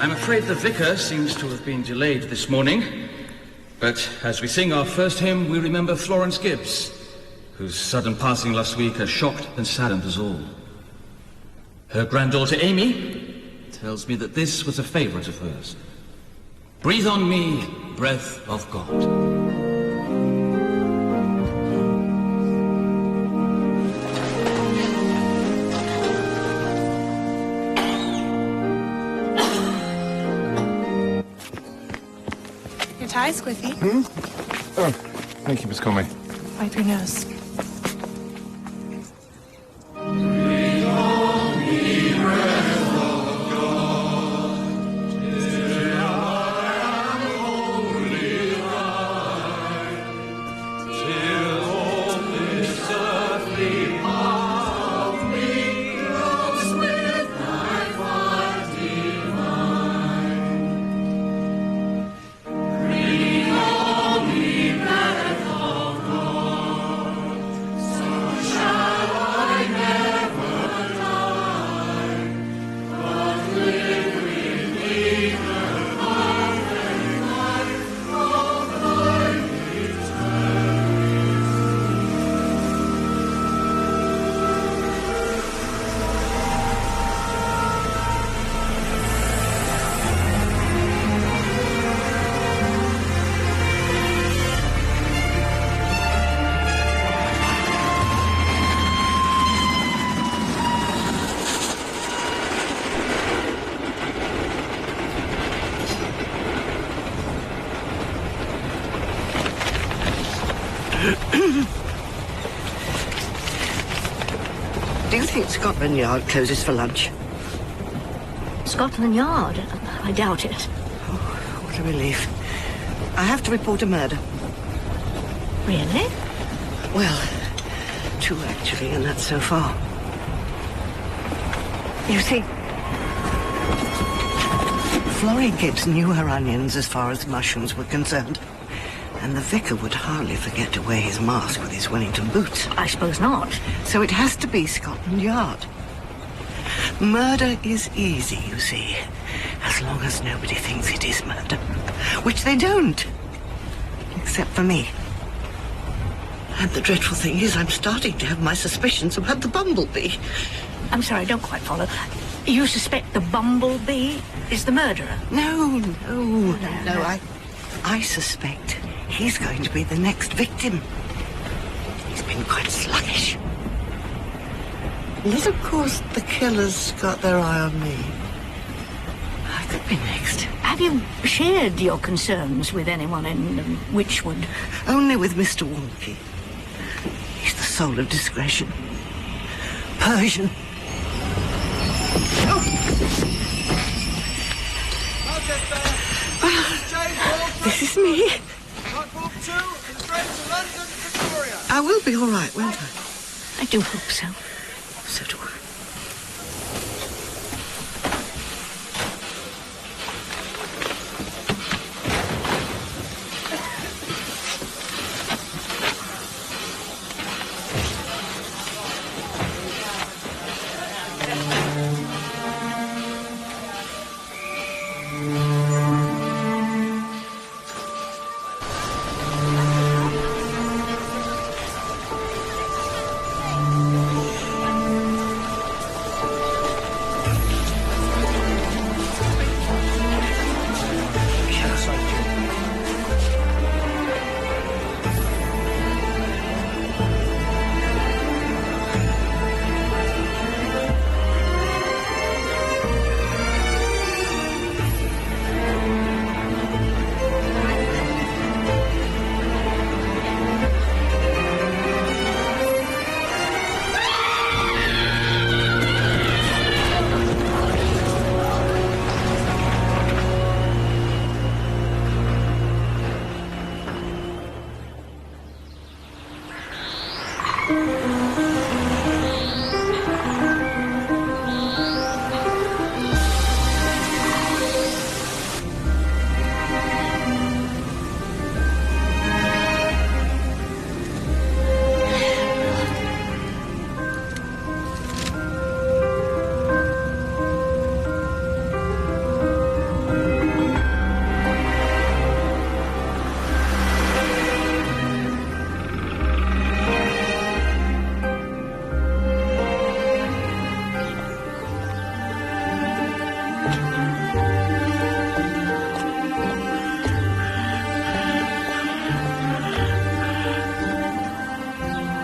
I'm afraid the vicar seems to have been delayed this morning. But as we sing our first hymn, we remember Florence Gibbs, whose sudden passing last week has shocked and saddened us all. Her granddaughter Amy tells me that this was a favourite of hers. Breathe on me, breath of God. Hi, Squiffy. Oh, thank you, Miss Comey. Wipe your nose. Do you think Scotland Yard closes for lunch? Scotland Yard? I doubt it. Oh, what a relief. I have to report a murder. Really? Well, two actually, and that's so far. You see, Florrie Gibbs knew her onions as far as mushrooms were concerned. And the vicar would hardly forget to wear his mask with his Wellington boots. I suppose not. So it has to be Scotland Yard. Murder is easy, you see, as long as nobody thinks it is murder. Which they don't. Except for me. And the dreadful thing is I'm starting to have my suspicions about the bumblebee. I'm sorry, I don't quite follow. You suspect the bumblebee is the murderer? No, I suspect he's going to be the next victim. He's been quite sluggish. Yet, of course, the killer's got their eye on me. I could be next. Have you shared your concerns with anyone in Wychwood? Only with Mr. Wonky. He's the soul of discretion. Persian. This is me. I will be all right, won't I? I do hope so. So do I.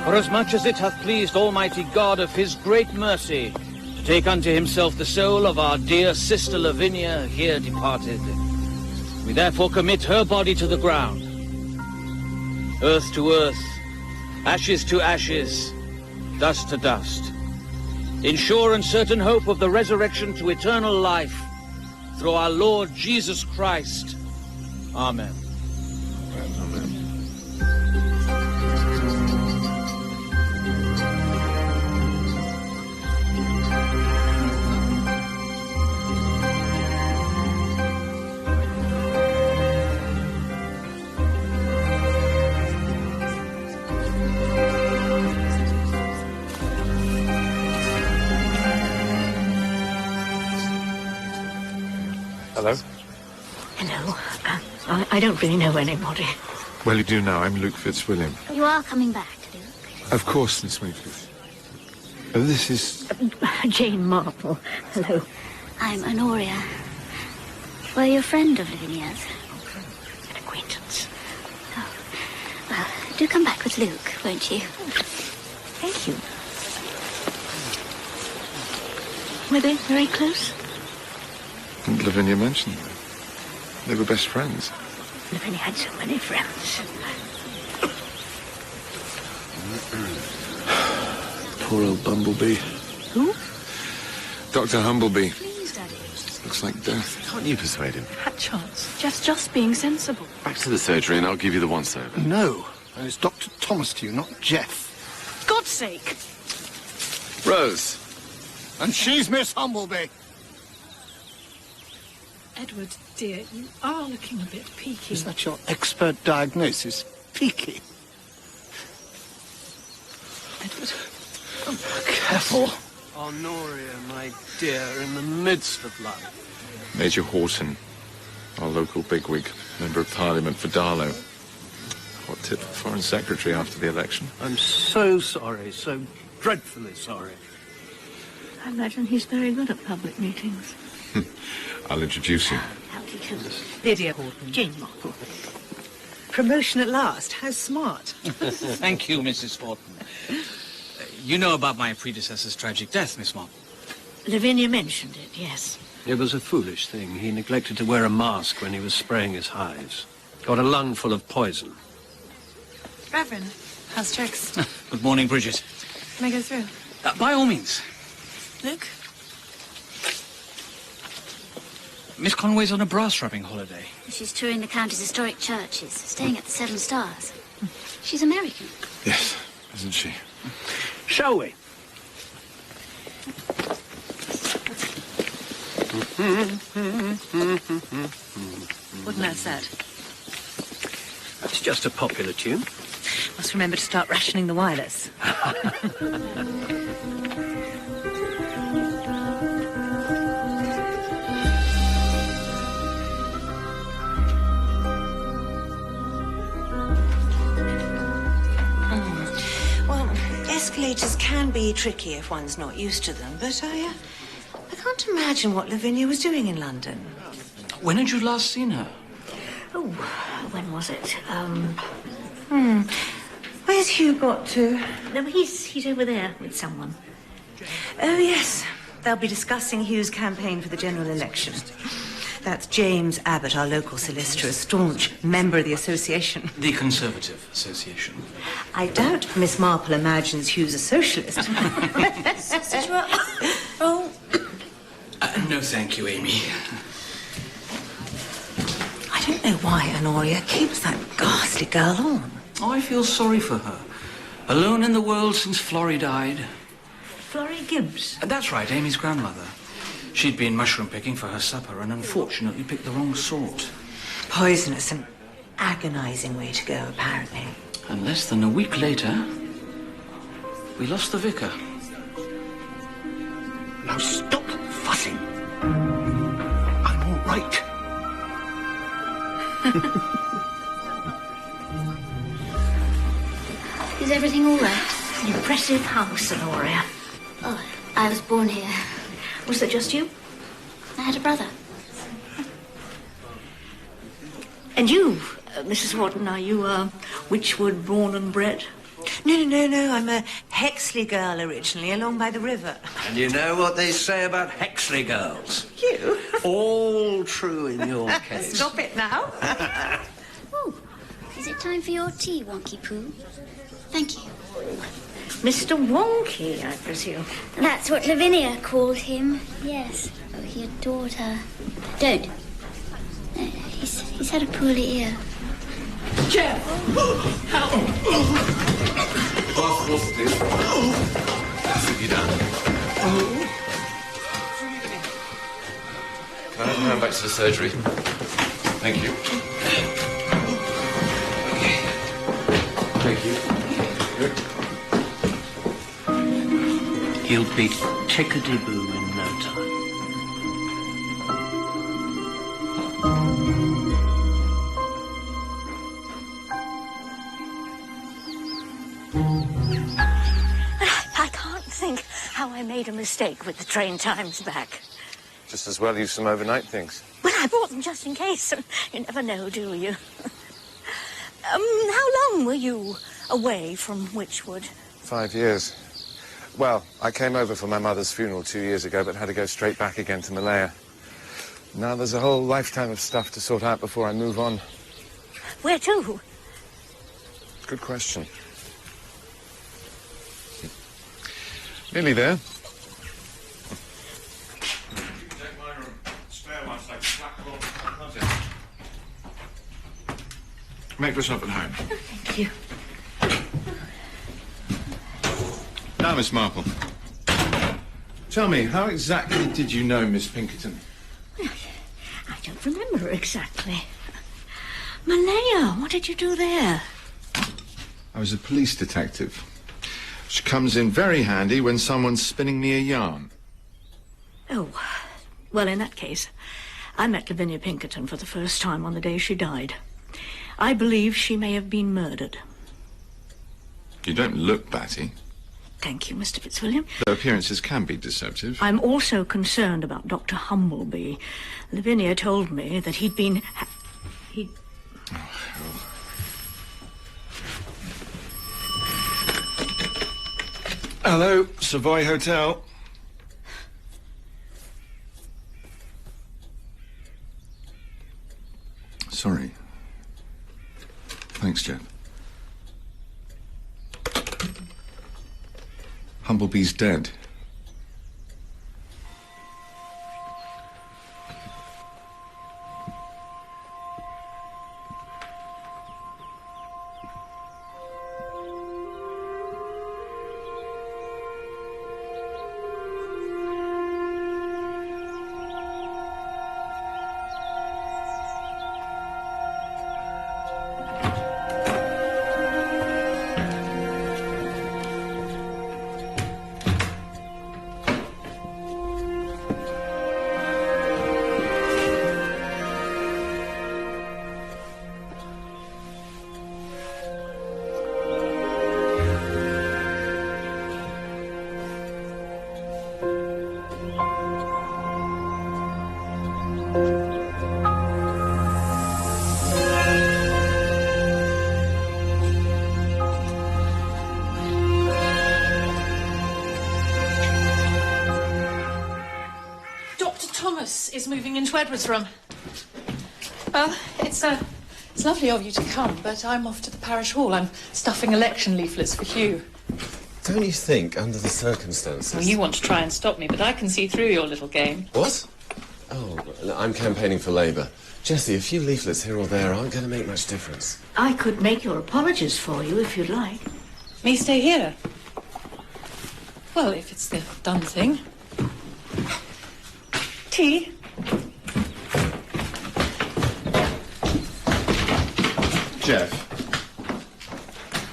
Forasmuch as it hath pleased Almighty God of his great mercy to take unto himself the soul of our dear sister Lavinia, here departed, we therefore commit her body to the ground, earth to earth, ashes to ashes, dust to dust, in sure and certain hope of the resurrection to eternal life, through our Lord Jesus Christ. Amen. Amen. Hello? Hello. I don't really know anybody. Well, you do now. I'm Luke Fitzwilliam. You are coming back, Luke? Of course, Miss Wingfield. This is... Jane Marple. Hello. I'm Honoria. Were you a friend of Lavinia's? An acquaintance. Oh. Well, do come back with Luke, won't you? Thank you. Were they very close? Lavinia mentioned them. They were best friends. Lavinia had so many friends. Poor old Bumblebee. Who? Dr. Humblebee. Please, Daddy. Looks like death. Can't you persuade him? Had chance. Just being sensible. Back to the surgery and I'll give you the once-over. No. It's Dr. Thomas to you, not Jeff. God's sake! Rose. And she's Miss Humblebee. Edward, dear, you are looking a bit peaky. Is that your expert diagnosis? Peaky. Edward? Careful. Honoria, my dear, in the midst of life. Major Horton, our local bigwig, Member of Parliament for Darlow. What tip for Foreign Secretary after the election? I'm so sorry, so dreadfully sorry. I imagine he's very good at public meetings. I'll introduce you. How do you do? Lydia Horton. Jane Marple. Promotion at last. How smart. Thank you, Mrs. Horton. You know about my predecessor's tragic death, Miss Marple. Lavinia mentioned it, yes. It was a foolish thing. He neglected to wear a mask when he was spraying his hives. Got a lung full of poison. Reverend, how's tricks? Good morning, Bridget. Can I go through? By all means. Luke? Miss Conway's on a brass-rubbing holiday. She's touring the county's historic churches, staying at the Seven Stars. She's American. Yes, isn't she? Shall we? Wasn't that sad? It's just a popular tune. Must remember to start rationing the wireless. Escalators can be tricky if one's not used to them, but I can't imagine what Lavinia was doing in London. When had you last seen her? Oh, when was it? Where's Hugh got to? No, he's over there with someone. Oh, yes. They'll be discussing Hugh's campaign for the general election. That's James Abbott, our local solicitor, a staunch member of the association. The Conservative Association. I doubt Miss Marple imagines Hugh's a socialist. Oh. No, thank you, Amy. I don't know why Honoria keeps that ghastly girl on. Oh, I feel sorry for her. Alone in the world since Florrie died. Florrie Gibbs? That's right, Amy's grandmother. She'd been mushroom picking for her supper and unfortunately picked the wrong sort. Poisonous and agonizing way to go, apparently. And less than a week later, we lost the vicar. Now stop fussing. I'm all right. Is everything all right? An impressive house, Honoria. Oh, I was born here. Was that just you? I had a brother. And you, Mrs. Horton, are you, Witchwood born and bred? No. I'm a Hexley girl originally, along by the river. And you know what they say about Hexley girls? You? All true in your case. Stop it now. Oh, is it time for your tea, Wonky Poo? Thank you. Mr. Wonky, I presume. That's what Lavinia called him, yes. Oh, he adored her. Don't. He's had a poorly ear. Jeff! Help! What's this? Sit you down. Can I hand back to the surgery? Thank you. Thank you. Good. He'll be tickety-boo in no time. I can't think how I made a mistake with the train times back. Just as well use some overnight things. Well, I bought them just in case. You never know, do you? How long were you away from Witchwood? 5 years. Well, I came over for my mother's funeral 2 years ago, but had to go straight back again to Malaya. Now there's a whole lifetime of stuff to sort out before I move on. Where to? Good question. Nearly there. Take my room. Spare one's like black closet. Make yourself at home. Oh, thank you. Now, Miss Marple. Tell me, how exactly did you know Miss Pínkerton? I don't remember exactly. Malaya, what did you do there? I was a police detective. Which comes in very handy when someone's spinning me a yarn. Oh, well, in that case, I met Lavinia Pínkerton for the first time on the day she died. I believe she may have been murdered. You don't look batty. Thank you, Mr. Fitzwilliam. Though appearances can be deceptive. I'm also concerned about Dr. Humbleby. Lavinia told me that he'd been... Oh, hell. Hello, Savoy Hotel. Sorry. Thanks, Jeff. Humblebee's dead. Is moving into Edward's room. Well, it's lovely of you to come, but I'm off to the parish hall. I'm stuffing election leaflets for Hugh. Don't you think, under the circumstances... Well, you want to try and stop me, but I can see through your little game. What? Oh, I'm campaigning for Labour. Jessie, a few leaflets here or there aren't going to make much difference. I could make your apologies for you if you'd like. Me stay here? Well, if it's the done thing. Tea? Jeff.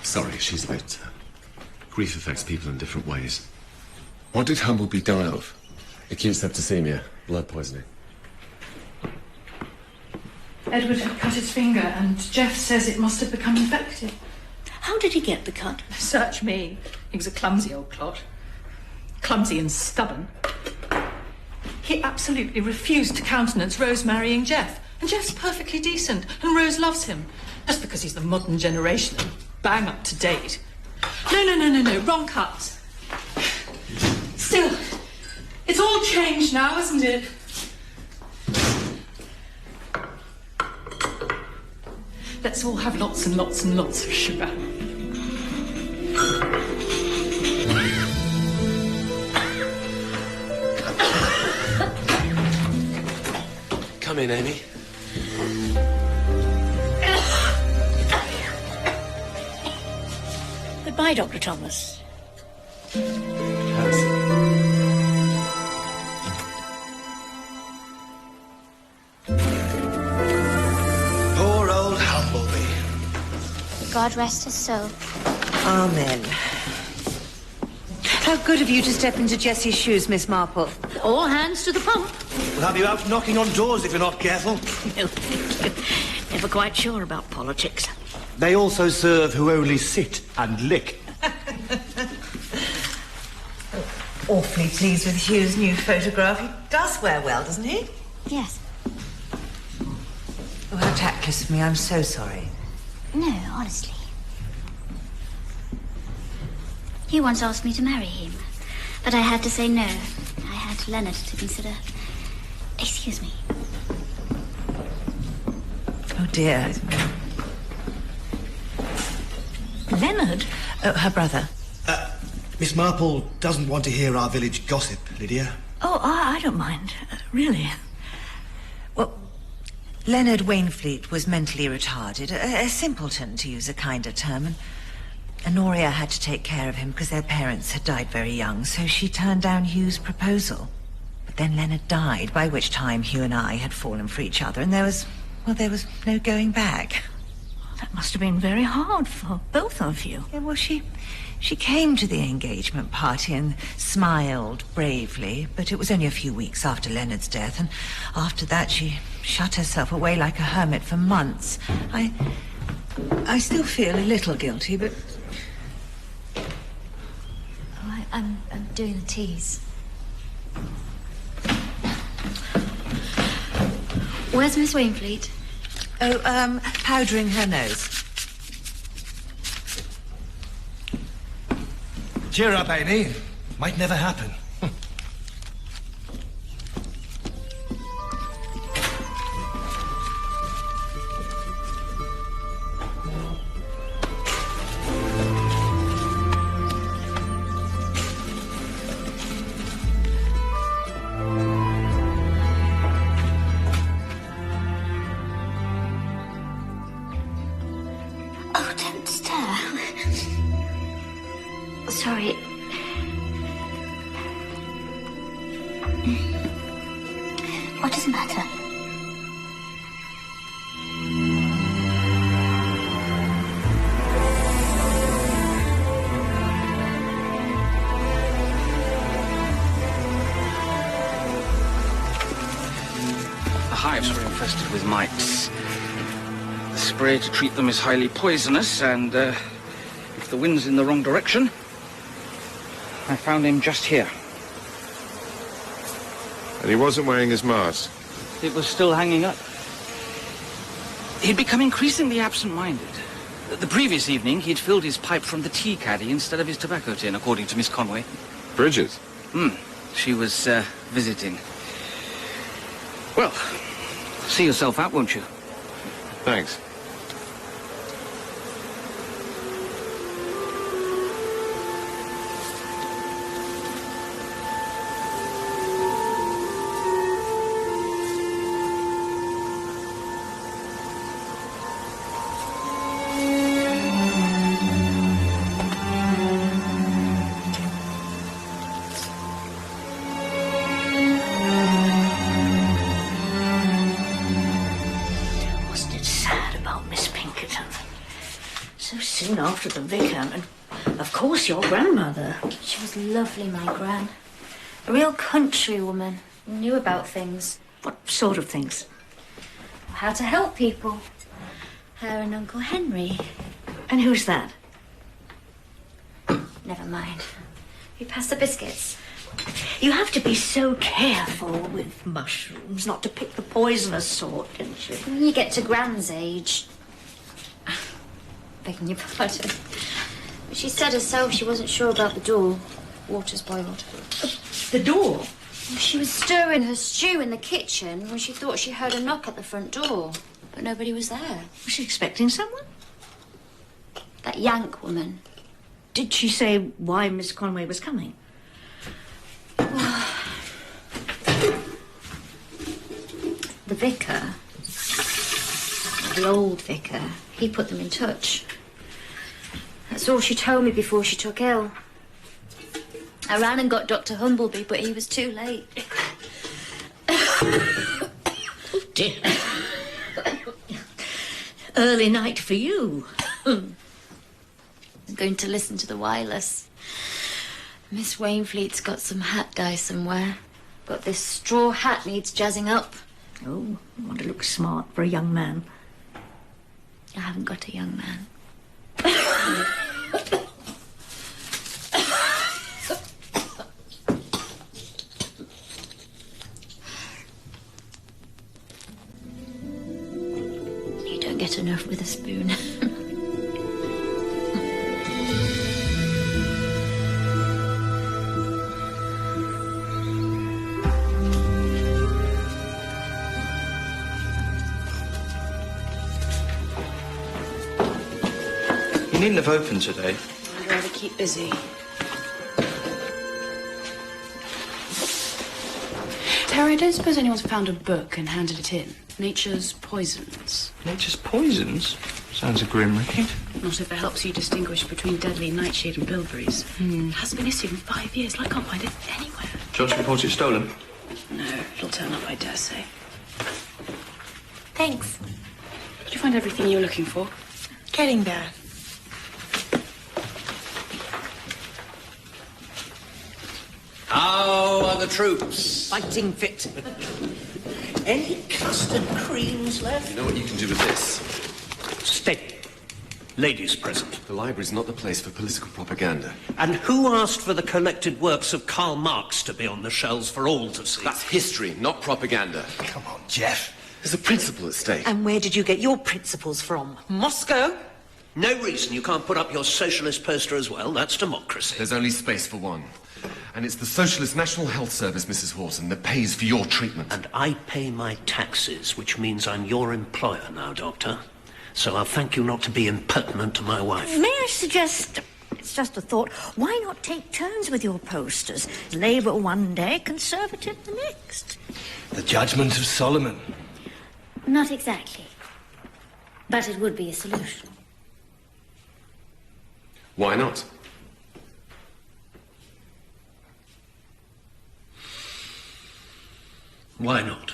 Sorry, she's late. Grief affects people in different ways. What did Humblebee die of? Acute septicemia, blood poisoning. Edward had cut his finger, and Jeff says it must have become infected. How did he get the cut? Search me. He was a clumsy old clot. Clumsy and stubborn. He absolutely refused to countenance Rose marrying Jeff. And Jeff's perfectly decent, and Rose loves him. Just because he's the modern generation and bang up to date. No, wrong cut. Still, it's all changed now, isn't it? Let's all have lots and lots and lots of sugar. Come in, Amy. Goodbye, Dr. Thomas. Poor old Humblebee. God rest his soul. Amen. How good of you to step into Jessie's shoes, Miss Marple. All hands to the pump. We'll have you out knocking on doors if you're not careful. No, thank you. Never quite sure about politics. They also serve who only sit and lick. Awfully pleased with Hugh's new photograph. He does wear well, doesn't he? Yes. Oh, how tactless of me. I'm so sorry. No, honestly. He once asked me to marry him, but I had to say no. I had Leonard to consider. Excuse me. Oh, dear. Leonard? Oh, her brother. Miss Marple doesn't want to hear our village gossip, Lydia. Oh, I don't mind. Really. Well, Leonard Wainfleet was mentally retarded. A simpleton, to use a kinder term. And Honoria had to take care of him because their parents had died very young, so she turned down Hugh's proposal. But then Leonard died, by which time Hugh and I had fallen for each other, and there was no going back. That must have been very hard for both of you. Yeah, well, she came to the engagement party and smiled bravely, but it was only a few weeks after Leonard's death, and after that she shut herself away like a hermit for months. I still feel a little guilty, but... Oh, I'm doing the teas. Where's Miss Wainfleet? Oh, powdering her nose. Cheer up, Amy. Might never happen. Oh, don't stir. Sorry. What does it matter? The hives were infested with mites. The spray to treat them is highly poisonous, and if the wind's in the wrong direction, I found him just here. And he wasn't wearing his mask? It was still hanging up. He'd become increasingly absent-minded. The previous evening, he'd filled his pipe from the tea caddy instead of his tobacco tin, according to Miss Conway. Bridget? She was visiting. Well, see yourself out, won't you? Thanks. After the vicar, and of course your grandmother. She was lovely, my gran. A real country woman. Knew about things. What sort of things? How to help people. Her and Uncle Henry. And who's that? Never mind. You pass the biscuits. You have to be so careful with mushrooms not to pick the poisonous sort, don't you? When you get to Gran's age... Begging your pardon. She said herself she wasn't sure about the door. Water's boiled. The door? She was stirring her stew in the kitchen when she thought she heard a knock at the front door. But nobody was there. Was she expecting someone? That Yank woman. Did she say why Miss Conway was coming? The vicar, the old vicar, he put them in touch. That's all she told me before she took ill. I ran and got Dr. Humbleby, but he was too late. Dear. Early night for you. I'm going to listen to the wireless. Miss Wainfleet's got some hat dye somewhere, but this straw hat needs jazzing up. Oh, you want to look smart for a young man. I haven't got a young man. You don't get enough with a spoon. You needn't have opened today. I'd rather keep busy. Harry, I don't suppose anyone's found a book and handed it in. Nature's Poisons. Nature's Poisons? Sounds a grim read. Not if it helps you distinguish between deadly nightshade and bilberries. It hasn't been issued in 5 years. I can't find it anywhere. John's report it's stolen. No, it'll turn up, I dare say. Thanks. Did you find everything you were looking for? Getting there. How are the troops? Fighting fit. Any custard creams left? You know what you can do with this? Steady. Ladies present. The library's not the place for political propaganda. And who asked for the collected works of Karl Marx to be on the shelves for all to see? That's history, not propaganda. Come on, Jeff. There's a principle at stake. And where did you get your principles from? Moscow? No reason you can't put up your socialist poster as well. That's democracy. There's only space for one. And it's the Socialist National Health Service, Mrs. Horton, that pays for your treatment. And I pay my taxes, which means I'm your employer now, Doctor. So I'll thank you not to be impertinent to my wife. May I suggest, it's just a thought, why not take turns with your posters? Labour one day, Conservative the next. The judgment of Solomon. Not exactly. But it would be a solution. Why not? Why not?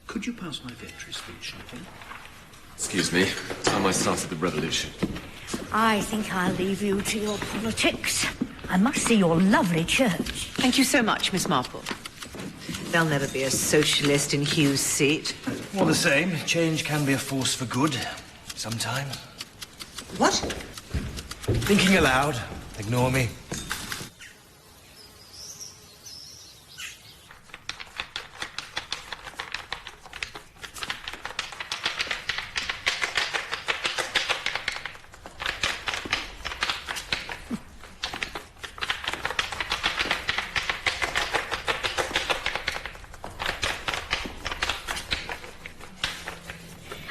Could you pass my victory speech, Nathan? Excuse me. Time I started the revolution. I think I'll leave you to your politics. I must see your lovely church. Thank you so much, Miss Marple. There'll never be a socialist in Hugh's seat. All the same, change can be a force for good. Sometime. What? Thinking aloud. Ignore me.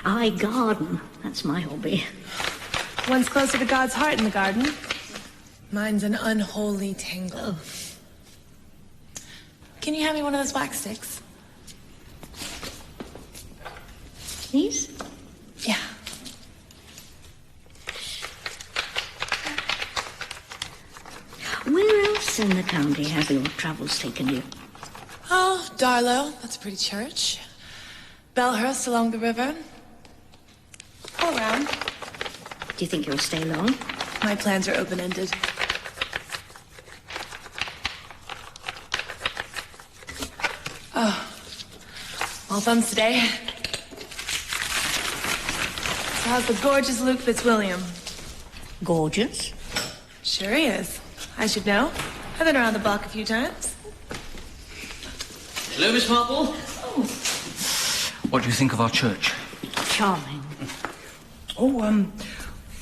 I garden. That's my hobby. One's closer to God's heart in the garden. Mine's an unholy tangle. Can you hand me one of those wax sticks? These? Yeah. Where else in the county have your travels taken you? Oh, Darlow. That's a pretty church. Belhurst along the river. All around. Do you think you'll stay long? My plans are open-ended. Oh. All thumbs today. So how's the gorgeous Luke Fitzwilliam? Gorgeous? Sure he is. I should know. I've been around the block a few times. Hello, Miss Marple. Oh. What do you think of our church? Charming. Oh,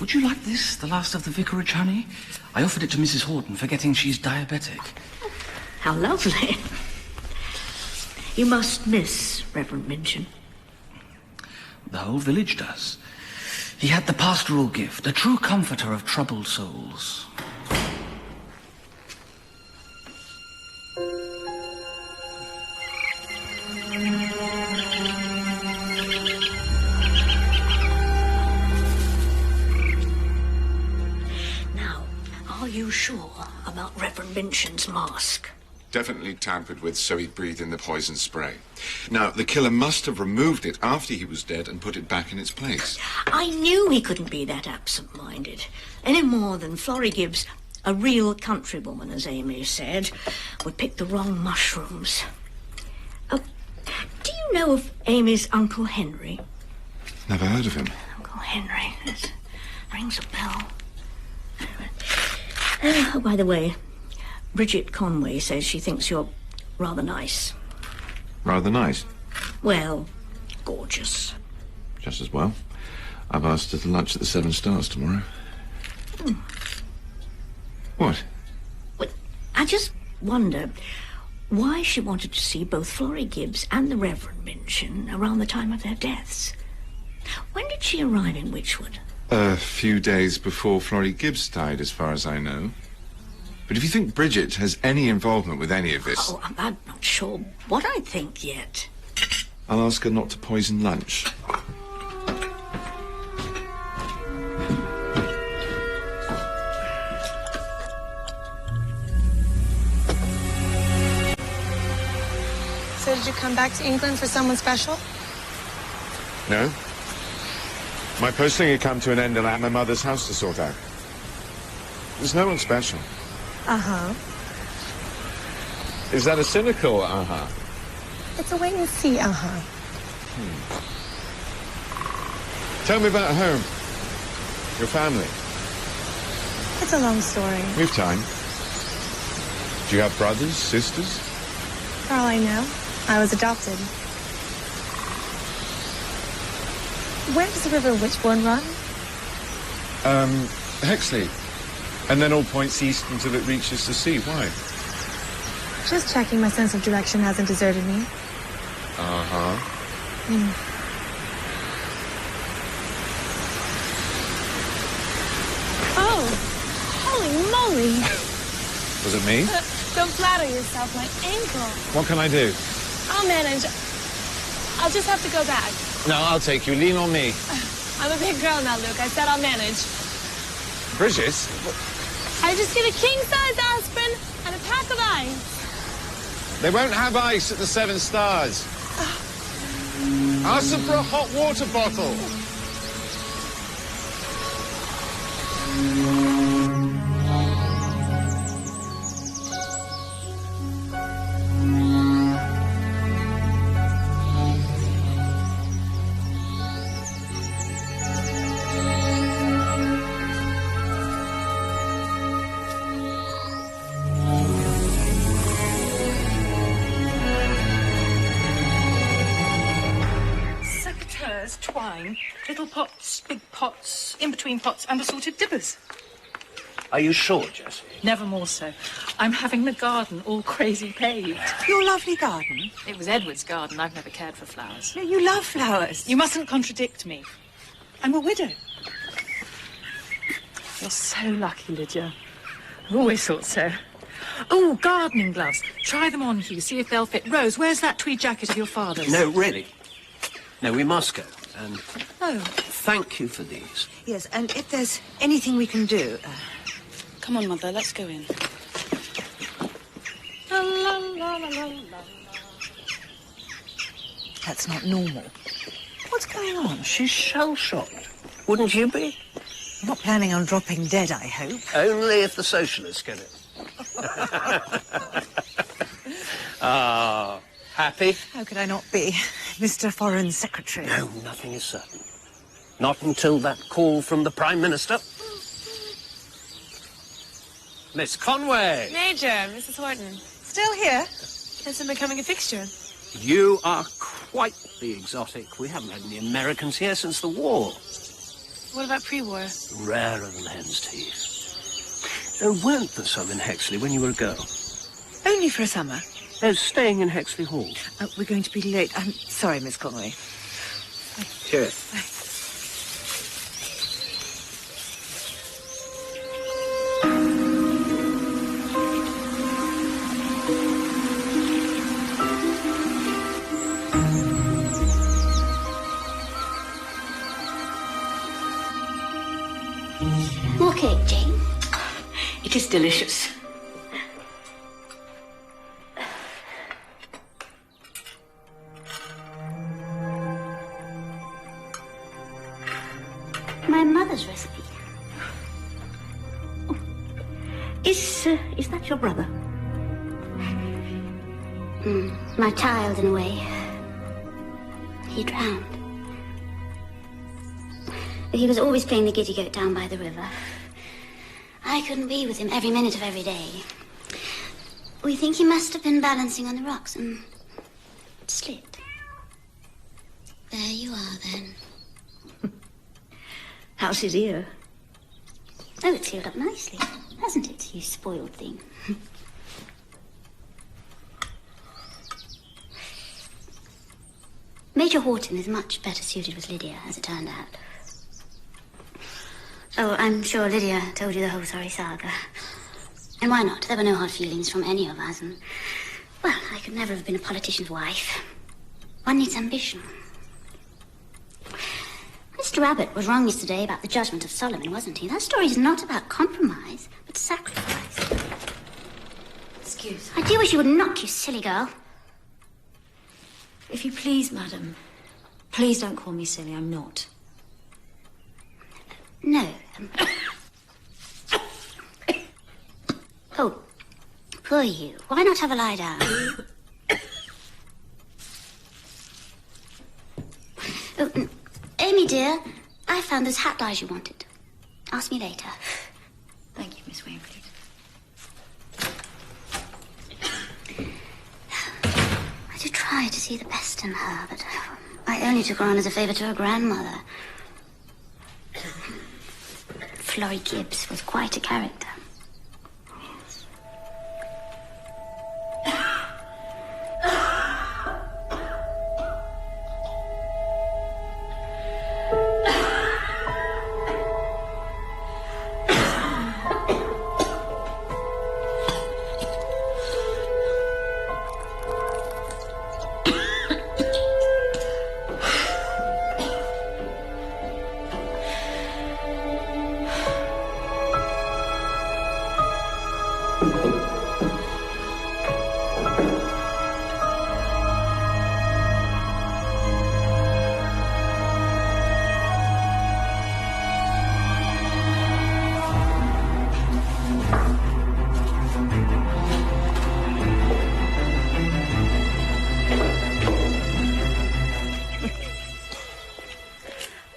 Would you like this, the last of the vicarage honey? I offered it to Mrs. Horton, forgetting she's diabetic. How lovely. You must miss Reverend Minchin. The whole village does. He had the pastoral gift, a true comforter of troubled souls. Now, are you sure about Reverend Minchin's mask? Definitely tampered with so he'd breathe in the poison spray. Now, the killer must have removed it after he was dead and put it back in its place. I knew he couldn't be that absent-minded. Any more than Florrie Gibbs, a real countrywoman, as Amy said, would pick the wrong mushrooms. Do you know of Amy's Uncle Henry? Never heard of him. Uncle Henry. That rings a bell. Oh, by the way, Bridget Conway says she thinks you're rather nice. Rather nice. Well, gorgeous. Just as well. I've asked her to lunch at the Seven Stars tomorrow. What? Well, I just wonder why she wanted to see both Florrie Gibbs and the Reverend Minchin around the time of their deaths. When did she arrive in Wychwood? A few days before Florrie Gibbs died, as far as I know. But if you think Bridget has any involvement with any of this... Oh, I'm not sure what I think yet. I'll ask her not to poison lunch. So did you come back to England for someone special? No. My posting had come to an end and I had my mother's house to sort out. There's no one special. Uh-huh. Is that a cynical uh-huh? It's a wait and see uh-huh. Tell me about home. Your family. It's a long story. We've time. Do you have brothers, sisters? For all I know, I was adopted. Where does the river Wychwood run? Hexley. And then all points east until it reaches the sea. Why? Just checking my sense of direction hasn't deserted me. Uh-huh. Oh, holy moly! Was it me? Don't flatter yourself, my ankle. What can I do? I'll manage. I'll just have to go back. No, I'll take you. Lean on me. I'm a big girl now, Luke. I said I'll manage. Bridget? I just get a king-size aspirin and a pack of ice. They won't have ice at the Seven Stars. Ask them for a hot water bottle. Twine, little pots, big pots, in-between pots, and assorted dippers. Are you sure, Jessie? Never more so. I'm having the garden all crazy paved. Your lovely garden? It was Edward's garden. I've never cared for flowers. No, you love flowers. You mustn't contradict me. I'm a widow. You're so lucky, Lydia. I've always thought so. Oh, gardening gloves. Try them on, Hugh. See if they'll fit. Rose, where's that tweed jacket of your father's? No, really. No, we must go. And Oh. thank you for these. Yes, and if there's anything we can do... Come on, Mother, let's go in. La, la, la, la, la, la. That's not normal. What's going on? She's shell-shocked. Wouldn't you be? You're not planning on dropping dead, I hope. Only if the socialists get it. Ah, happy? How could I not be, Mr. Foreign Secretary? No, nothing is certain. Not until that call from the Prime Minister. Miss Conway! Major, Mrs. Horton. Still here? Guess I'm becoming a fixture. You are quite the exotic. We haven't had any Americans here since the war. What about pre-war? Rarer than hen's teeth. Weren't there some in Hexley when you were a girl? Only for a summer. Staying in Hexley Hall. We're going to be late. I'm sorry, Miss Conway. Cheers. Bye. More cake, Jane. It is delicious. My mother's recipe. Oh. Is that your brother? My child, in a way. He drowned. He was always playing the giddy goat down by the river. I couldn't be with him every minute of every day. We think he must have been balancing on the rocks and slipped. There you are, then. How's his ear? Oh, it's healed up nicely, hasn't it, you spoiled thing? Major Horton is much better suited with Lydia, as it turned out. Oh, I'm sure Lydia told you the whole sorry saga. And why not? There were no hard feelings from any of us, and... well, I could never have been a politician's wife. One needs ambition. Mr. Rabbit was wrong yesterday about the judgment of Solomon, wasn't he? That story is not about compromise, but sacrifice. Excuse me. I do wish you would not, you silly girl. If you please, madam, please don't call me silly. I'm not. No. Oh, poor you. Why not have a lie down? Oh, Amy, dear, I found those hat dyes you wanted. Ask me later. Thank you, Miss Wainfleet. I did try to see the best in her, but I only took her on as a favour to her grandmother. Florrie Gibbs was quite a character.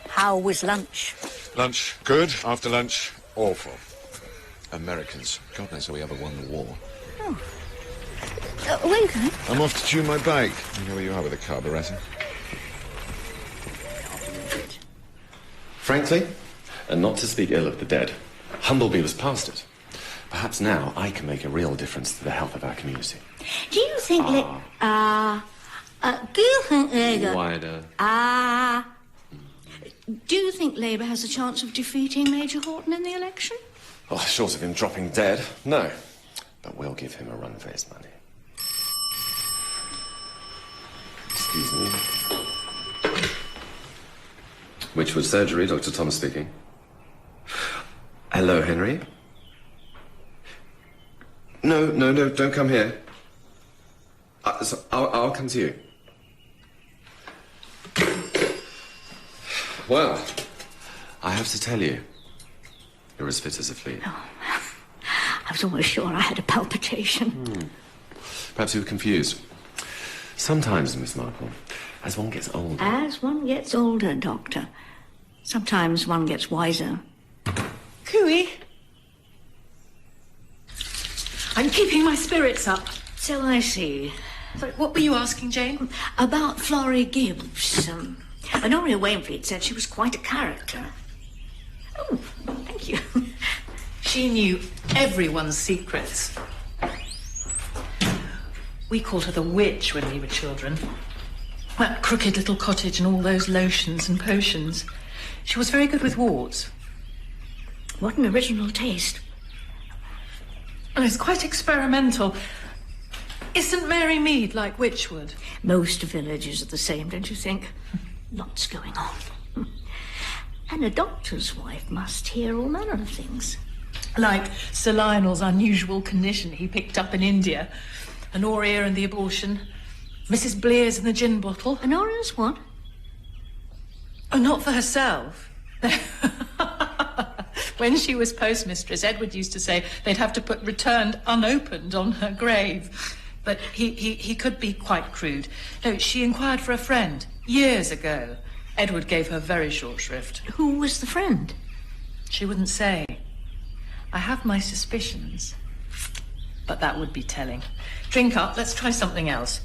How was lunch? Lunch, good. After lunch, awful. Americans. God knows how we ever won the war. Oh. Where are you going? I'm off to tune my bike. You know where you are with the carburettor. Frankly, and not to speak ill of the dead, Humbleby was past it. Perhaps now I can make a real difference to the health of our community. Do you think do you think Labour... Wider. Do you think Labour has a chance of defeating Major Horton in the election? Oh, short of him dropping dead, no. But we'll give him a run for his money. Excuse me. Whichwood Surgery, Dr. Thomas speaking. Hello, Henry. No, don't come here. I'll come to you. Well, I have to tell you, you're as fit as a flea. Oh, I was almost sure I had a palpitation. Perhaps you were confused. Sometimes, Miss Marple, as one gets older... As one gets older, Doctor, sometimes one gets wiser. Cooey. I'm keeping my spirits up. So I see. Sorry, what were you asking, Jane? About Florrie Gibbs. Honoria Wainfleet said she was quite a character. Oh, thank you. She knew everyone's secrets. We called her the witch when we were children. That crooked little cottage and all those lotions and potions. She was very good with warts. What an original taste. And it's quite experimental. Isn't Mary Mead like Witchwood? Most villages are the same, don't you think? Lots going on. And a doctor's wife must hear all manner of things. Like Sir Lionel's unusual condition he picked up in India. Honoria and the abortion. Mrs. Blears and the gin bottle. Honoria's what? Oh, not for herself. When she was postmistress, Edward used to say they'd have to put returned unopened on her grave. But he could be quite crude. No, she inquired for a friend years ago. Edward gave her very short shrift. Who was the friend? She wouldn't say. I have my suspicions. But that would be telling. Drink up, let's try something else.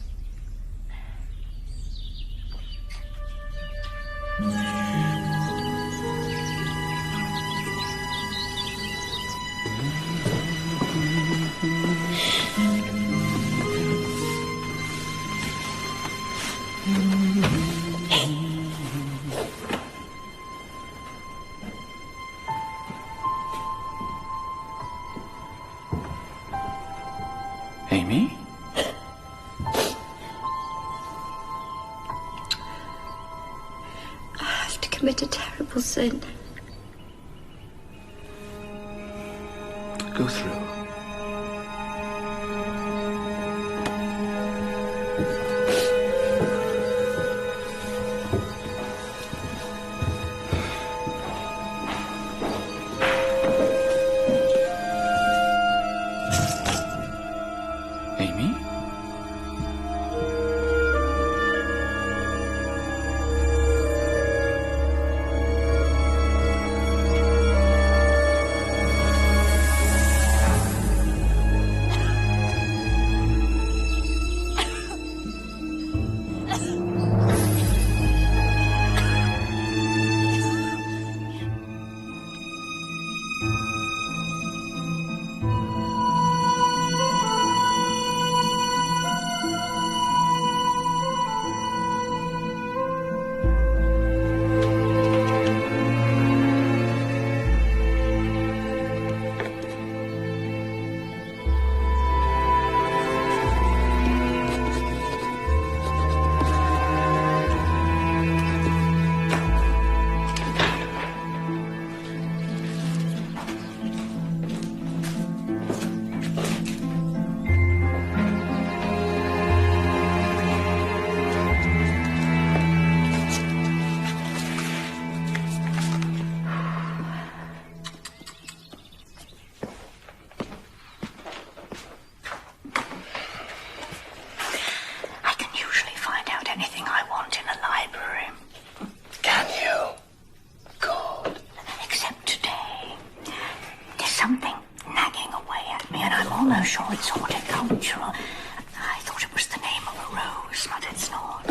Amy? I have to commit a terrible sin. Go through. Amy? almost sure it's horticultural. I thought it was the name of a rose, but it's not.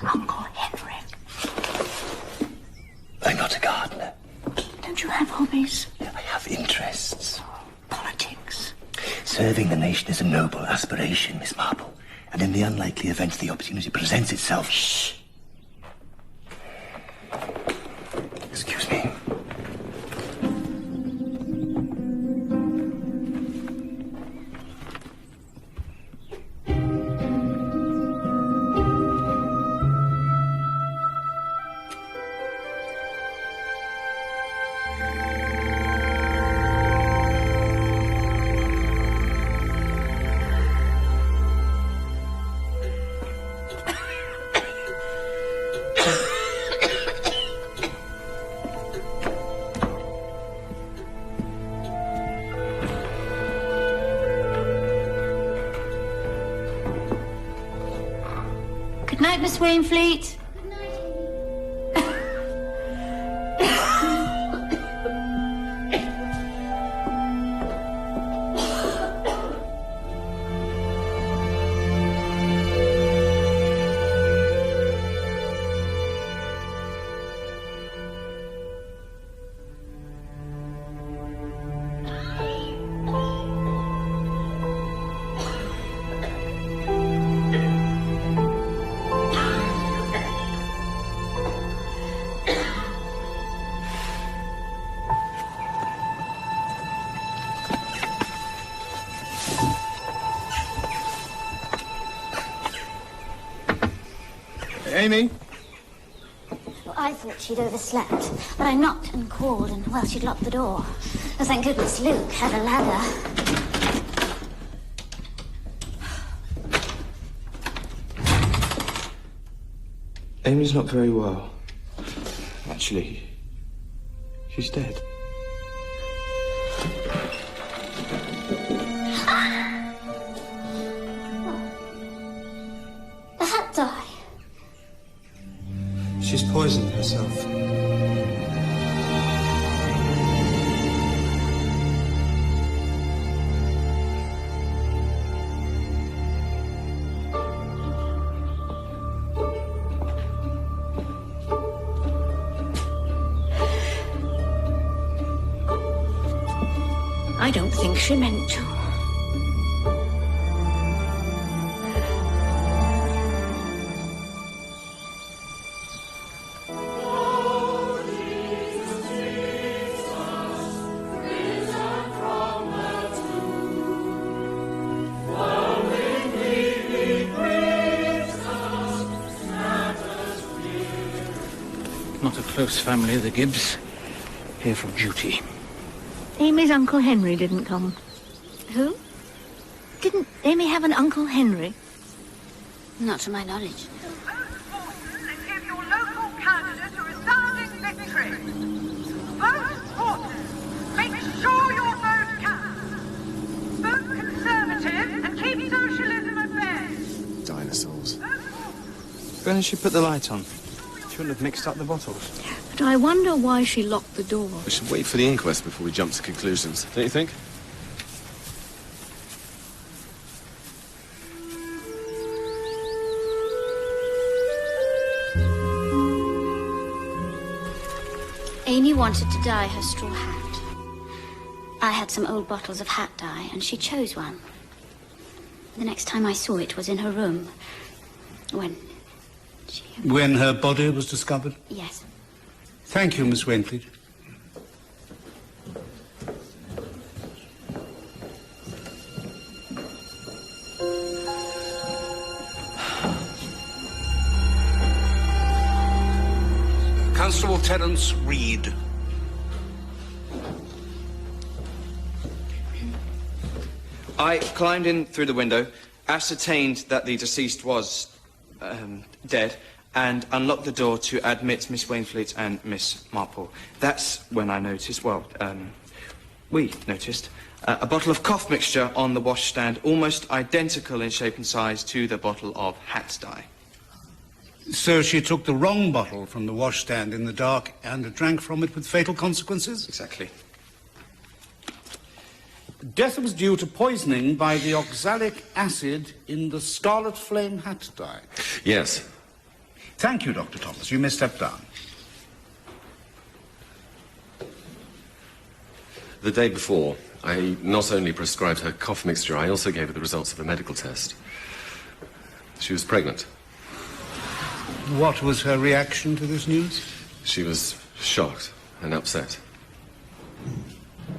Uncle Henry. I'm not a gardener. Don't you have hobbies? I have interests. Politics. Serving the nation is a noble aspiration, Miss Marple. And in the unlikely event the opportunity presents itself... Shh! Excuse me. Good night, Miss Wainfleet. Amy? Well, I thought she'd overslept, but I knocked and called, and, well, she'd locked the door. Oh, thank goodness Luke had a ladder. Amy's not very well. Actually, she's dead. The hat dye. She's poisoned herself. I don't think she meant to. Not a close family, the Gibbs. Here from duty. Amy's Uncle Henry didn't come. Who? Didn't Amy have an Uncle Henry? Not to my knowledge. Give your local candidate a resounding victory. Vote horses. Make sure your vote counts. Vote Conservative and keep socialism at bay. Dinosaurs. When did she put the light on? She wouldn't have mixed up the bottles. But I wonder why she locked the door. We should wait for the inquest before we jump to conclusions, don't you think? Amy wanted to dye her straw hat. I had some old bottles of hat dye, and she chose one. The next time I saw it was in her room. When her body was discovered? Yes. Thank you, Miss Wainfleet. Constable Terence Reed. I climbed in through the window, ascertained that the deceased was dead, and unlocked the door to admit Miss Wainfleet and Miss Marple. That's when I noticed, we noticed, a bottle of cough mixture on the washstand, almost identical in shape and size to the bottle of hat dye. So she took the wrong bottle from the washstand in the dark and drank from it with fatal consequences? Exactly. Death was due to poisoning by the oxalic acid in the scarlet flame hat dye. Yes. Thank you, Dr. Thomas. You may step down. The day before, I not only prescribed her cough mixture, I also gave her the results of a medical test. She was pregnant. What was her reaction to this news? She was shocked and upset.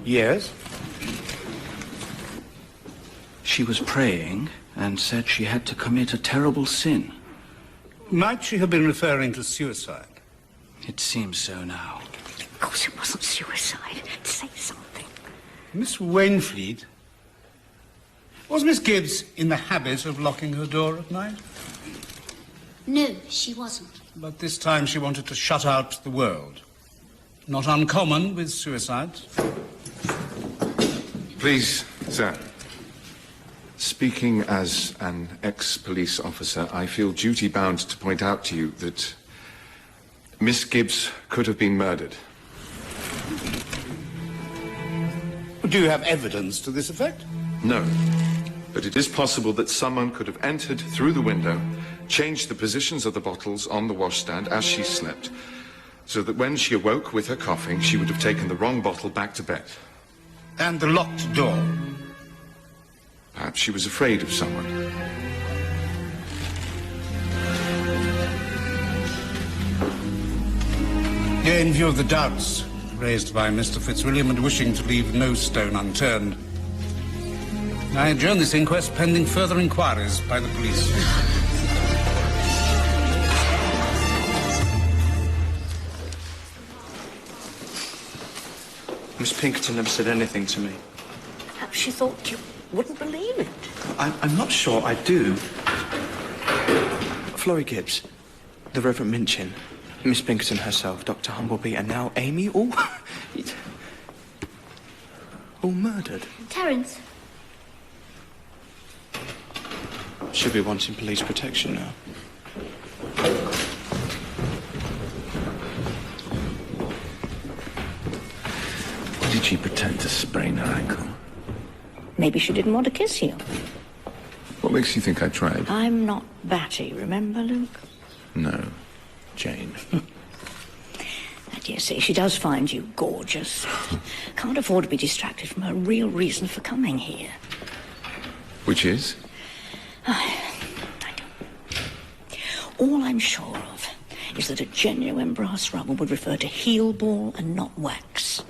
Yes? She was praying and said she had to commit a terrible sin. Might she have been referring to suicide? It seems so now. Of course it wasn't suicide. Say something. Miss Wainfleet, was Miss Gibbs in the habit of locking her door at night? No, she wasn't. But this time she wanted to shut out the world. Not uncommon with suicides. Please, sir. Speaking as an ex-police officer, I feel duty-bound to point out to you that Miss Gibbs could have been murdered. Do you have evidence to this effect? No. But it is possible that someone could have entered through the window, changed the positions of the bottles on the washstand as she slept, so that when she awoke with her coughing, she would have taken the wrong bottle back to bed. And the locked door? Perhaps she was afraid of someone. In view of the doubts raised by Mr. Fitzwilliam and wishing to leave no stone unturned, I adjourn this inquest pending further inquiries by the police. Miss Pinkerton never said anything to me. Perhaps she thought you wouldn't believe it. I'm not sure I do. Florrie Gibbs, the Reverend Minchin, Miss Pinkerton herself, Dr. Humbleby, and now Amy, all murdered. Terence. Should be wanting police protection now. Why did she pretend to sprain her ankle? Maybe she didn't want to kiss you. What makes you think I tried? I'm not batty, remember, Luke? No, Jane. I dare say she does find you gorgeous. Can't afford to be distracted from her real reason for coming here. Which is? I don't. All I'm sure of is that a genuine brass rubber would refer to heel ball and not wax.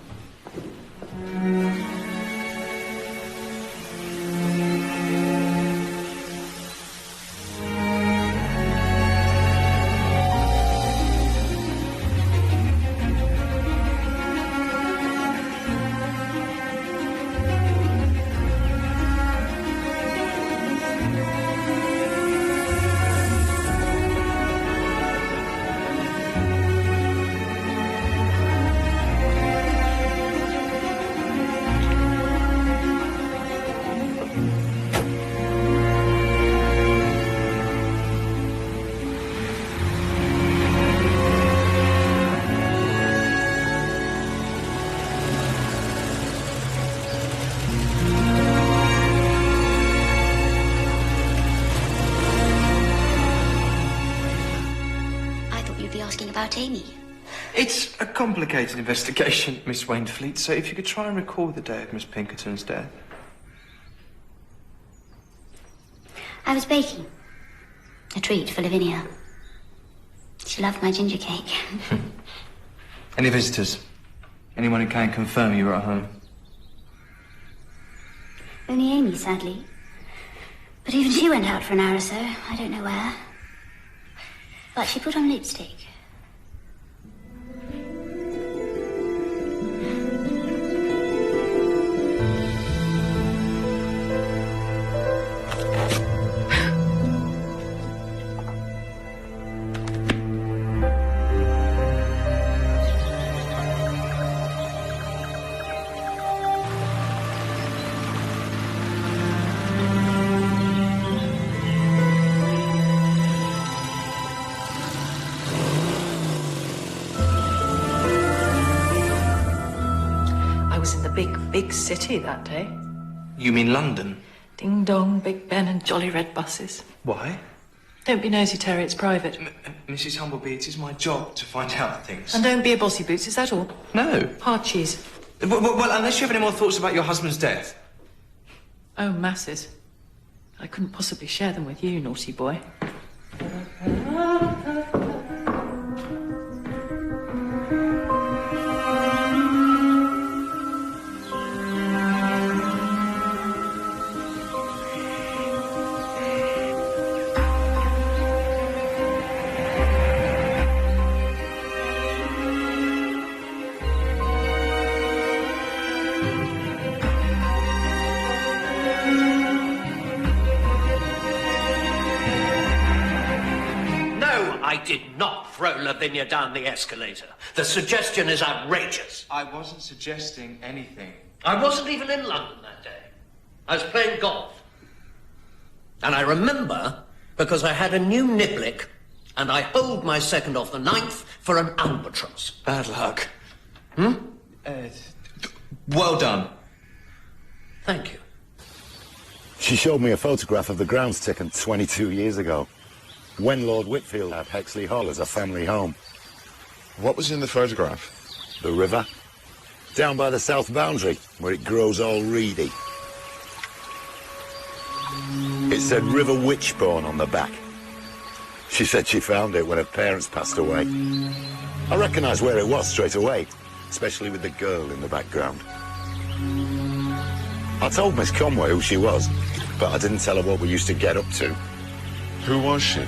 Amy. It's a complicated investigation, Miss Wainfleet, so if you could try and recall the day of Miss Pinkerton's death. I was baking. A treat for Lavinia. She loved my ginger cake. Any visitors? Anyone who can confirm you were at home? Only Amy, sadly. But even she went out for an hour or so. I don't know where. But she put on lipstick. Big city that day. You mean London? Ding dong, Big Ben and jolly red buses. Why? Don't be nosy, Terry, it's private. Mrs. Humbleby, it is my job to find out things. And don't be a bossy boots, is that all? No. Hard cheese. Well, unless you have any more thoughts about your husband's death. Oh, masses. I couldn't possibly share them with you, naughty boy. I did not throw Lavinia down the escalator. The suggestion is outrageous. I wasn't suggesting anything. I wasn't even in London that day. I was playing golf. And I remember because I had a new niblick and I holed my second off the ninth for an albatross. Bad luck. Well done. Thank you. She showed me a photograph of the grounds taken 22 years ago, when Lord Whitfield had Hexley Hall as a family home. What was in the photograph? The river, down by the south boundary, where it grows all reedy. It said River Witchbourne on the back. She said she found it when her parents passed away. I recognised where it was straight away, especially with the girl in the background. I told Miss Conway who she was, but I didn't tell her what we used to get up to. Who was she?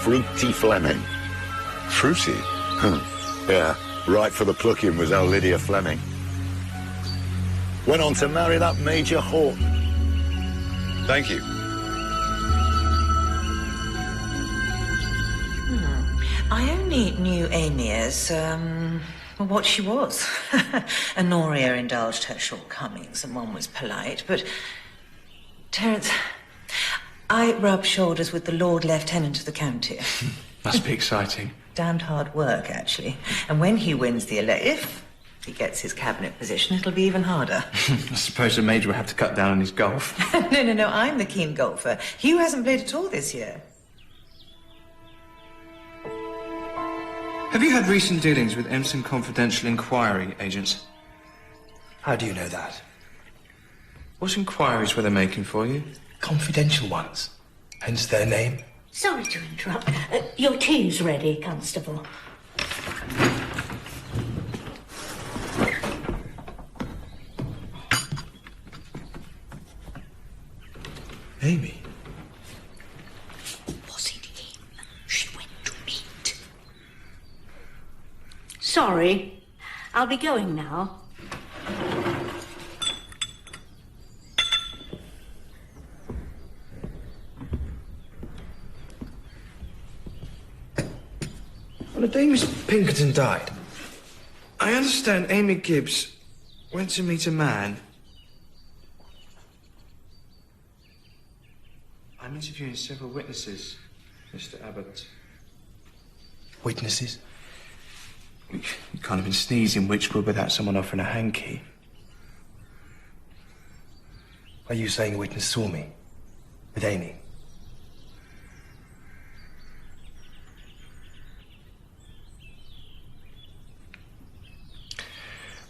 Fruity Fleming. Fruity? Yeah, right for the plucking was our Lydia Fleming. Went on to marry that Major Horton. Thank you. I only knew Amy as, what she was. Honoria indulged her shortcomings and one was polite, but... Terence, I rub shoulders with the Lord Lieutenant of the County. Must be exciting. Damned hard work, actually. And when he wins the if he gets his cabinet position, it'll be even harder. I suppose the Major will have to cut down on his golf. No, I'm the keen golfer. Hugh hasn't played at all this year. Have you had recent dealings with Empson Confidential Inquiry agents? How do you know that? What inquiries were they making for you? Confidential ones. Hence their name. Sorry to interrupt. Your tea's ready, Constable. Amy? Was it him she went to meet? Sorry. I'll be going now. On the day Miss Pínkerton died, I understand Amy Gibbs went to meet a man. I'm interviewing several witnesses, Mr. Abbott. Witnesses? You can't have been sneezing Witchwood without someone offering a hanky. Are you saying a witness saw me? With Amy?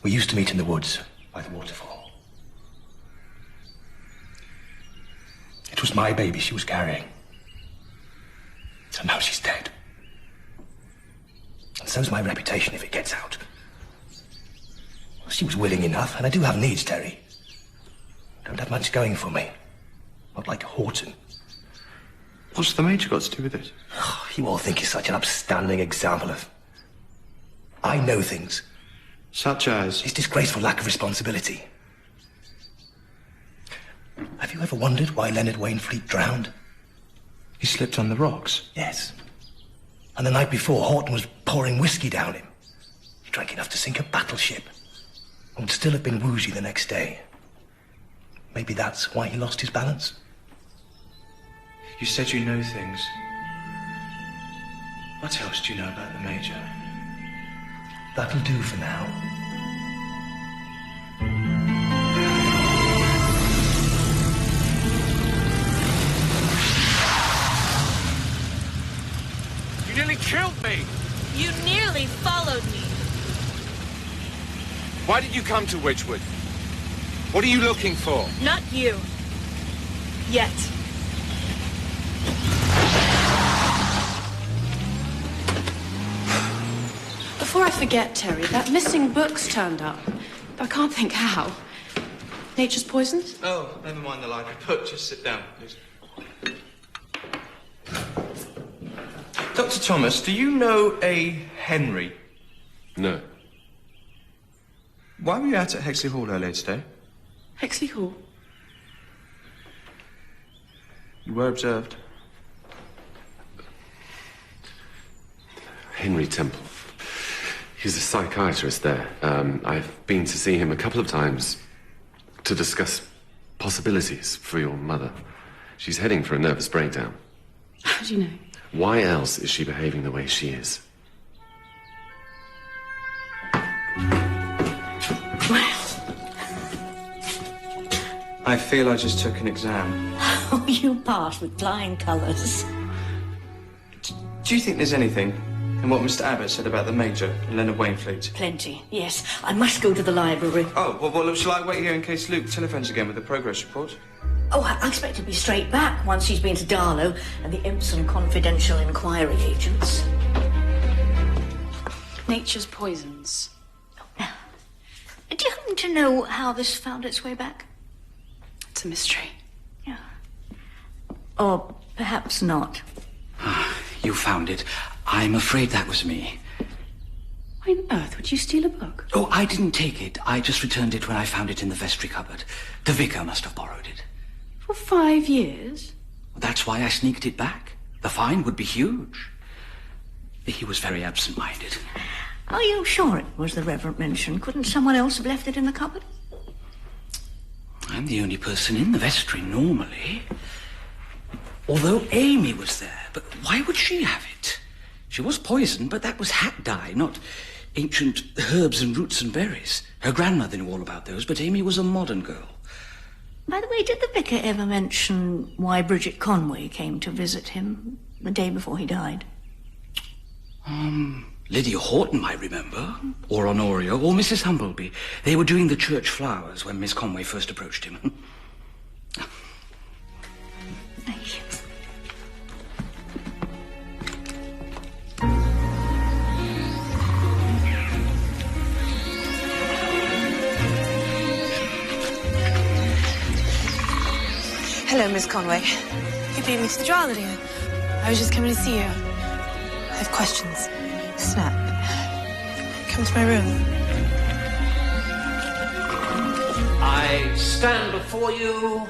We used to meet in the woods by the waterfall. It was my baby she was carrying. So now she's dead. And so's my reputation if it gets out. Well, she was willing enough, and I do have needs, Terry. Don't have much going for me. Not like Horton. What's the Major got to do with it? Oh, you all think he's such an upstanding example of... I know things. Such as? His disgraceful lack of responsibility. Have you ever wondered why Leonard Wainfleet drowned? He slipped on the rocks? Yes. And the night before, Horton was pouring whiskey down him. He drank enough to sink a battleship. And would still have been woozy the next day. Maybe that's why he lost his balance. You said you know things. What else do you know about the Major? That'll do for now. You nearly killed me! You nearly followed me. Why did you come to Witchwood? What are you looking for? Not you. Yet. Before I forget, Terry, that missing book's turned up. I can't think how. Nature's Poisons? Oh, never mind the likely book. Just sit down, please. Dr. Thomas, do you know a Henry? No. Why were you out at Hexley Hall earlier today? Hexley Hall? You were observed. Henry Temple. He's a psychiatrist there. I've been to see him a couple of times to discuss possibilities for your mother. She's heading for a nervous breakdown. How do you know? Why else is she behaving the way she is? I feel I just took an exam. Oh, you passed with flying colours. Do you think there's anything in what Mr. Abbott said about the Major and Leonard Wainfleet? Plenty, yes. I must go to the library. Oh, well, shall I wait here in case Luke telephones again with the progress report? Oh, I expect to be straight back once he's been to Darlow and the Empson Confidential Inquiry agents. Nature's Poisons. Do you happen to know how this found its way back? It's a mystery. Yeah. Or perhaps not. You found it. I'm afraid that was me. Why on earth would you steal a book? Oh, I didn't take it. I just returned it when I found it in the vestry cupboard. The vicar must have borrowed it. For 5 years? That's why I sneaked it back. The fine would be huge. He was very absent-minded. Are you sure it was the Reverend Mention? Couldn't someone else have left it in the cupboard? I'm the only person in the vestry normally. Although Amy was there, but why would she have it? She was poisoned, but that was hat dye, not ancient herbs and roots and berries. Her grandmother knew all about those, but Amy was a modern girl. By the way, did the vicar ever mention why Bridget Conway came to visit him the day before he died? Lydia Horton might remember, or Honoria, or Mrs. Humbleby. They were doing the church flowers when Miss Conway first approached him. Thank you. Hello, Miss Conway. You beat me to the draw, Lydia. I was just coming to see you. I have questions. Snap. Come to my room. I stand before you,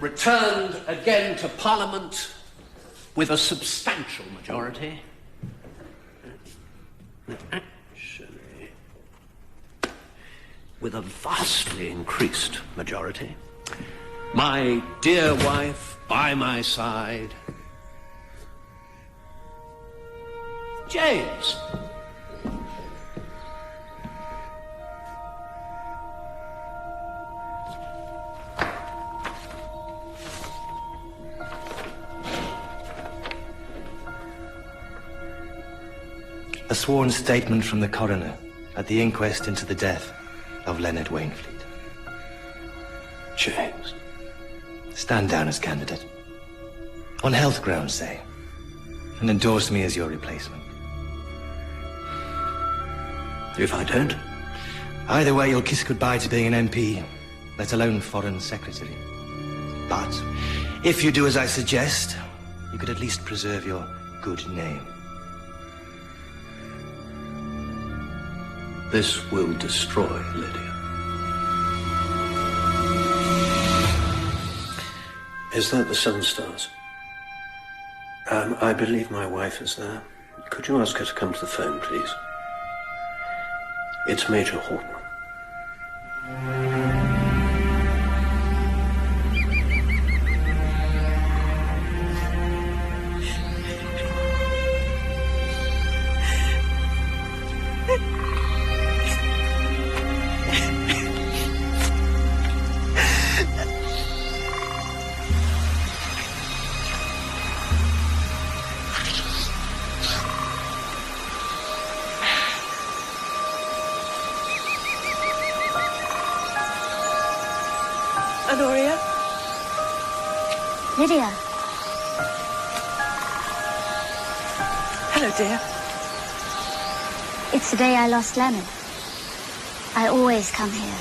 returned again to Parliament with a substantial majority. Actually, with a vastly increased majority. My dear wife by my side. James. A sworn statement from the coroner at the inquest into the death of Leonard Wainfleet. James. Stand down as candidate. On health grounds, say. And endorse me as your replacement. If I don't? Either way, you'll kiss goodbye to being an MP, let alone Foreign Secretary. But if you do as I suggest, you could at least preserve your good name. This will destroy Lydia. Is that the Sun Stars? I believe my wife is there. Could you ask her to come to the phone, please? It's Major Horton. Honoria? Lydia. Hello, dear. It's the day I lost Leonard. I always come here.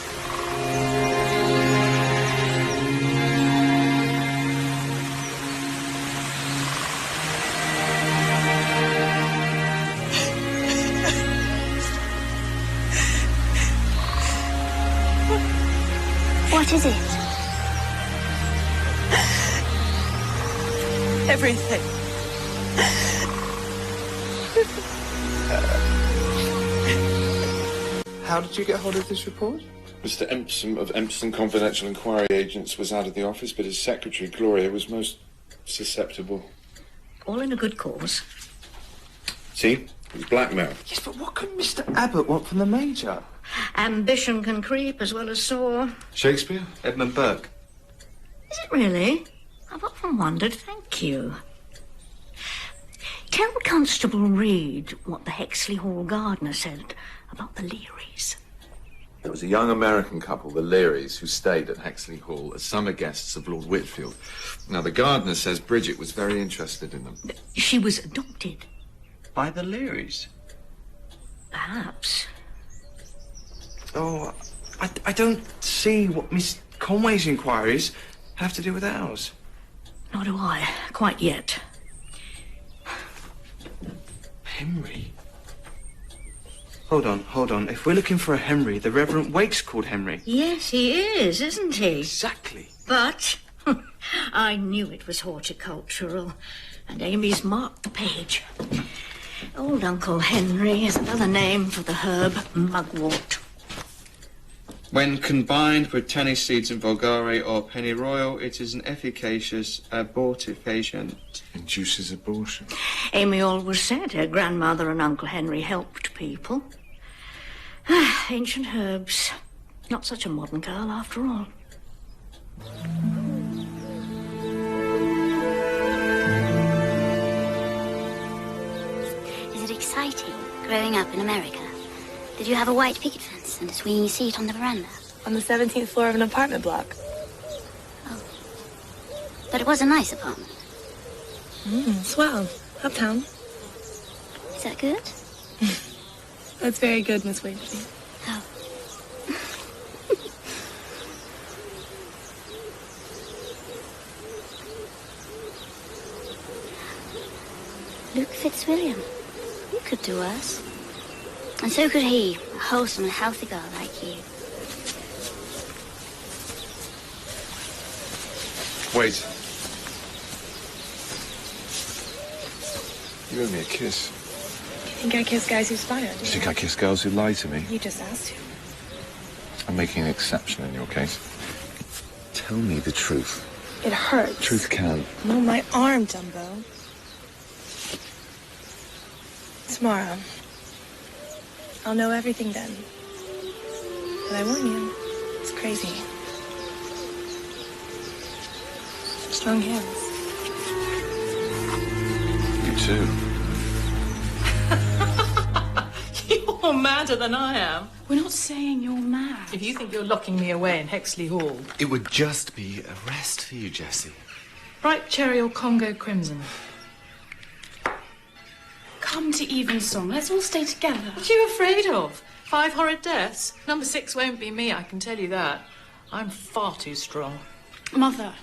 What is it? Everything. How did you get hold of this report? Mr. Empson of Empson Confidential Inquiry Agents was out of the office, but his secretary, Gloria, was most susceptible. All in a good cause. See? It was blackmail. Yes, but what could Mr. Abbott want from the Major? Ambition can creep as well as soar. Shakespeare? Edmund Burke. Is it really? I've often wondered, thank you. Tell Constable Reed what the Hexley Hall gardener said about the Learys. There was a young American couple, the Learys, who stayed at Hexley Hall as summer guests of Lord Whitfield. Now, the gardener says Bridget was very interested in them. She was adopted. By the Learys? Perhaps. Oh, I don't see what Miss Conway's inquiries have to do with ours. Nor do I, quite yet. Henry? Hold on. If we're looking for a Henry, the Reverend Wake's called Henry. Yes, he is, isn't he? Exactly. But I knew it was horticultural, and Amy's marked the page. Old Uncle Henry is another name for the herb mugwort. When combined with tanny seeds and vulgare or pennyroyal, it is an efficacious abortive agent. Induces abortion. Amy always said her grandmother and Uncle Henry helped people. Ancient herbs. Not such a modern girl, after all. Is it exciting, growing up in America? Did you have a white picket fence and a swinging seat on the veranda? On the 17th floor of an apartment block. Oh. But it was a nice apartment. Swell. Uptown. Is that good? That's very good, Miss Wainfleet. Oh. Luke Fitzwilliam. You could do worse. And so could he, a wholesome and healthy girl like you. Wait. You owe me a kiss. You think I kiss guys who spy on you? You think I kiss girls who lie to me? You just asked to. I'm making an exception in your case. Tell me the truth. It hurts. Truth can. No, my arm, Dumbo. Tomorrow. I'll know everything then. But I warn you, it's crazy. Strong hands. You too. You're madder than I am. We're not saying you're mad. If you think you're locking me away in Hexley Hall. It would just be a rest for you, Jessie. Bright cherry or Congo crimson? Come to evensong. Let's all stay together. What are you afraid of? 5 horrid deaths? Number 6 won't be me, I can tell you that. I'm far too strong. Mother.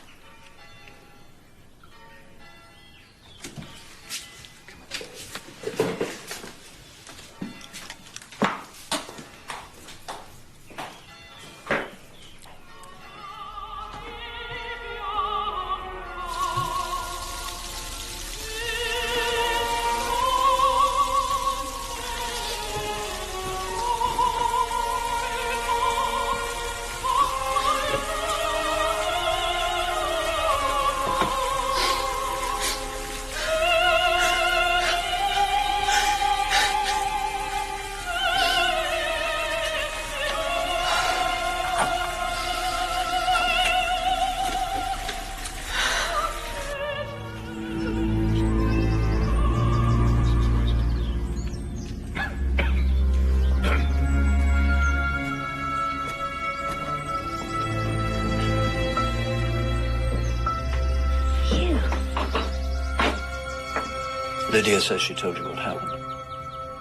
Lydia says she told you what happened.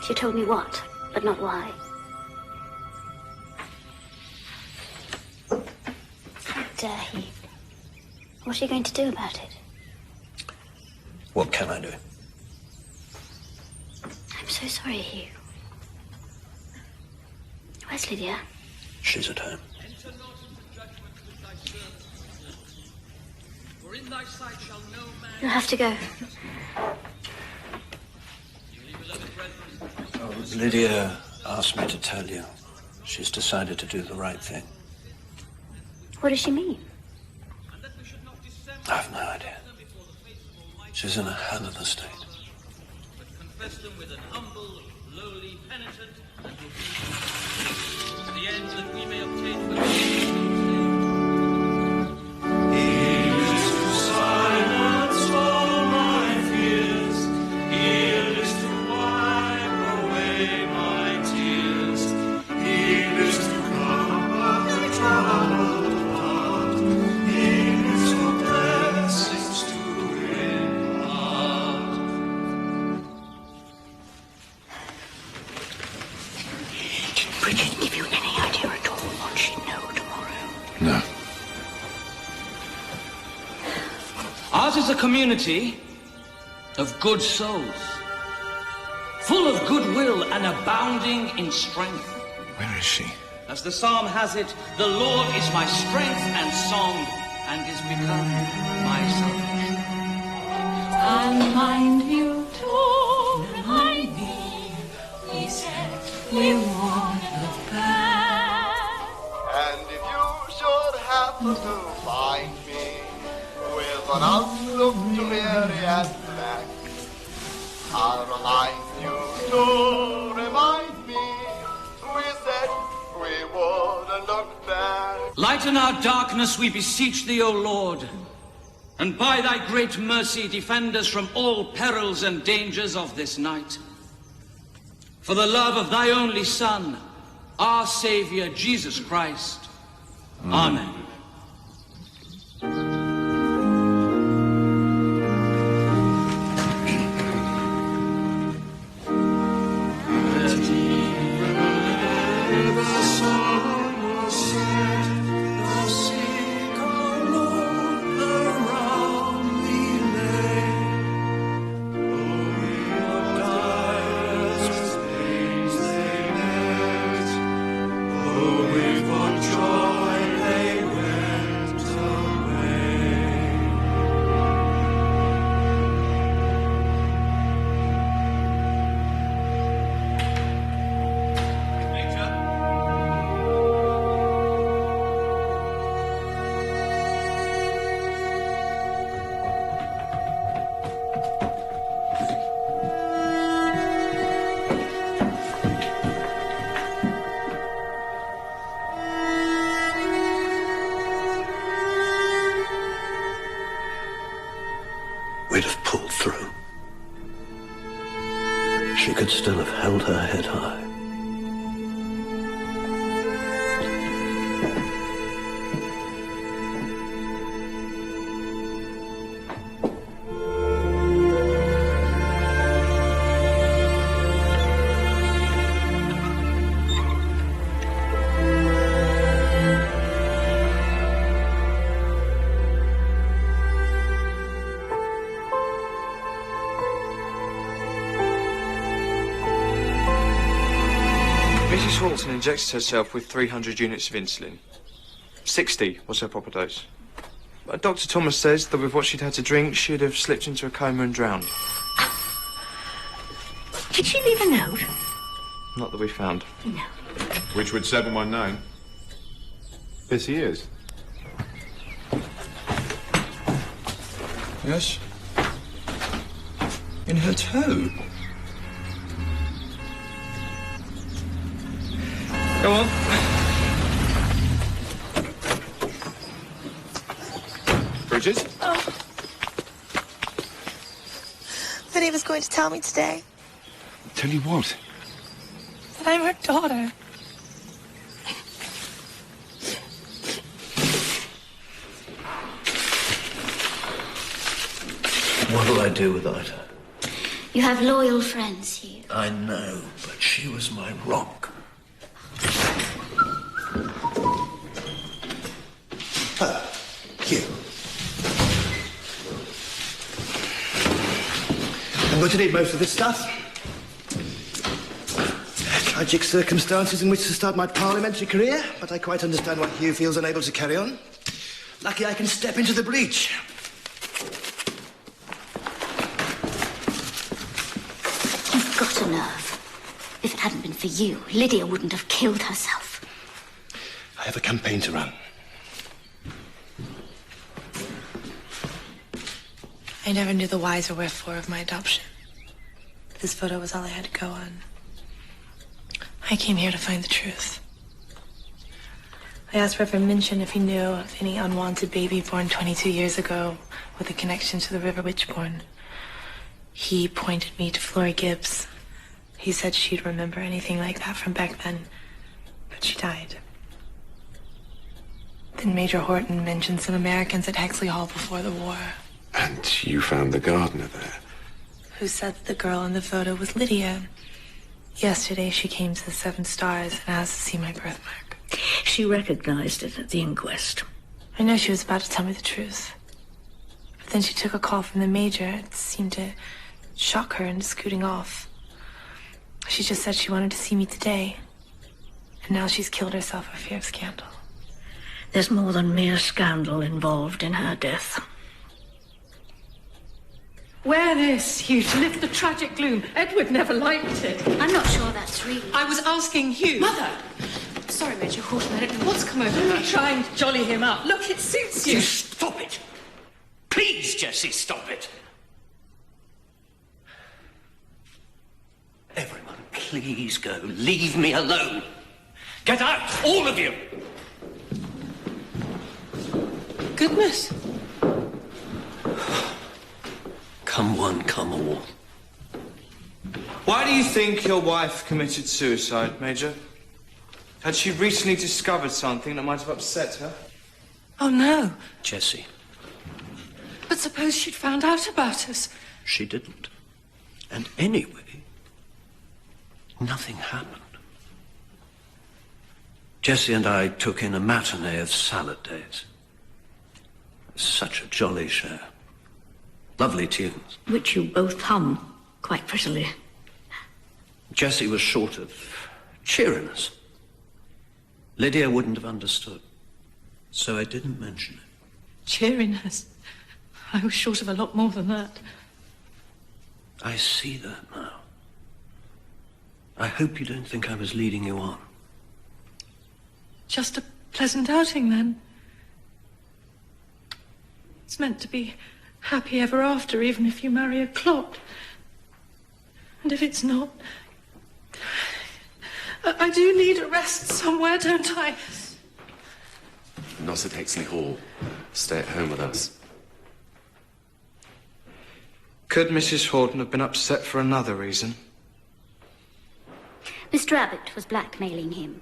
She told me what, but not why. How dare he? What are you going to do about it? What can I do? I'm so sorry, Hugh. Where's Lydia? She's at home. You'll have to go. Oh, Lydia asked me to tell you. She's decided to do the right thing. What does she mean? I've no idea. She's in a hell of a state. Confess them with an humble, lowly penitent, and to the end that we may obtain Silence all my fears. He is to wipe away my tears. He is to comfort the troubled heart. He is to blessings to impart. Did Bridget give you any idea at all what she'd know tomorrow? No. Ours is a community of good souls, full of goodwill. will and abounding in strength. Where is she? As the psalm has it, the Lord is my strength and song, and is become my salvation. And mind you to remind me, we said we would look back. And if you should happen to find me with an outlook dreary and black, I'll remind you to remind me, we said we would look back. Lighten our darkness, we beseech thee, O Lord, and by thy great mercy defend us from all perils and dangers of this night. For the love of thy only Son, our Saviour, Jesus Christ. Amen. We'd have pulled through. She could still have held her head high. Injected herself with 300 units of insulin. 60 was her proper dose. But Dr. Thomas says that with what she'd had to drink, she'd have slipped into a coma and drowned. Did she leave a note? Not that we found. No. Which would 719? Yes, he is. Yes? In her toe? Go on. Bridget? Oh. Lydia was going to tell me today Tell you what? that I'm her daughter. What'll I do without her? You have loyal friends here. I know, but she was my rock. Here. I'm going to need most of this stuff. Tragic circumstances in which to start my parliamentary career, but I quite understand why Hugh feels unable to carry on. Lucky I can step into the breach. You've got a nerve. If it hadn't been for you, Lydia wouldn't have killed herself. I have a campaign to run. I never knew the whys or wherefore of my adoption. This photo was all I had to go on. I came here to find the truth. I asked Reverend Minchin if he knew of any unwanted baby born 22 years ago with a connection to the River Witchbourne. He pointed me to Flora Gibbs. He said she'd remember anything like that from back then, but she died. Then Major Horton mentioned some Americans at Hexley Hall before the war. And you found the gardener there? Who said that the girl in the photo was Lydia. Yesterday she came to the Seven Stars and asked to see my birthmark. She recognized it at the inquest. I know she was about to tell me the truth. But then she took a call from the Major. It seemed to shock her into scooting off. She just said she wanted to see me today. And now she's killed herself for fear of scandal. There's more than mere scandal involved in her death. Wear this, Hugh, to lift the tragic gloom. Edward never liked it. I'm not sure that's really... I was asking Hugh. Mother! Sorry, Major Horton, I don't know what's come over me. Try and jolly him up. Look, it suits you. You stop it! Please, Jessie, stop it! Everyone, please go. Leave me alone. Get out, all of you! Goodness. Come one, come all. Why do you think your wife committed suicide, Major? Had she recently discovered something that might have upset her? Oh, no. Jessie. But suppose she'd found out about us. She didn't. And anyway, nothing happened. Jessie and I took in a matinee of salad days. Such a jolly show. Lovely tunes. Which you both hum quite prettily. Jessie was short of cheeriness. Lydia wouldn't have understood, so I didn't mention it. Cheeriness. I was short of a lot more than that. I see that now. I hope you don't think I was leading you on. Just a pleasant outing, then. It's meant to be happy ever after, even if you marry a clot. And if it's not... I do need a rest somewhere, don't I? Not at Hexley Hall. Stay at home with us. Could Mrs. Horton have been upset for another reason? Mr. Abbott was blackmailing him.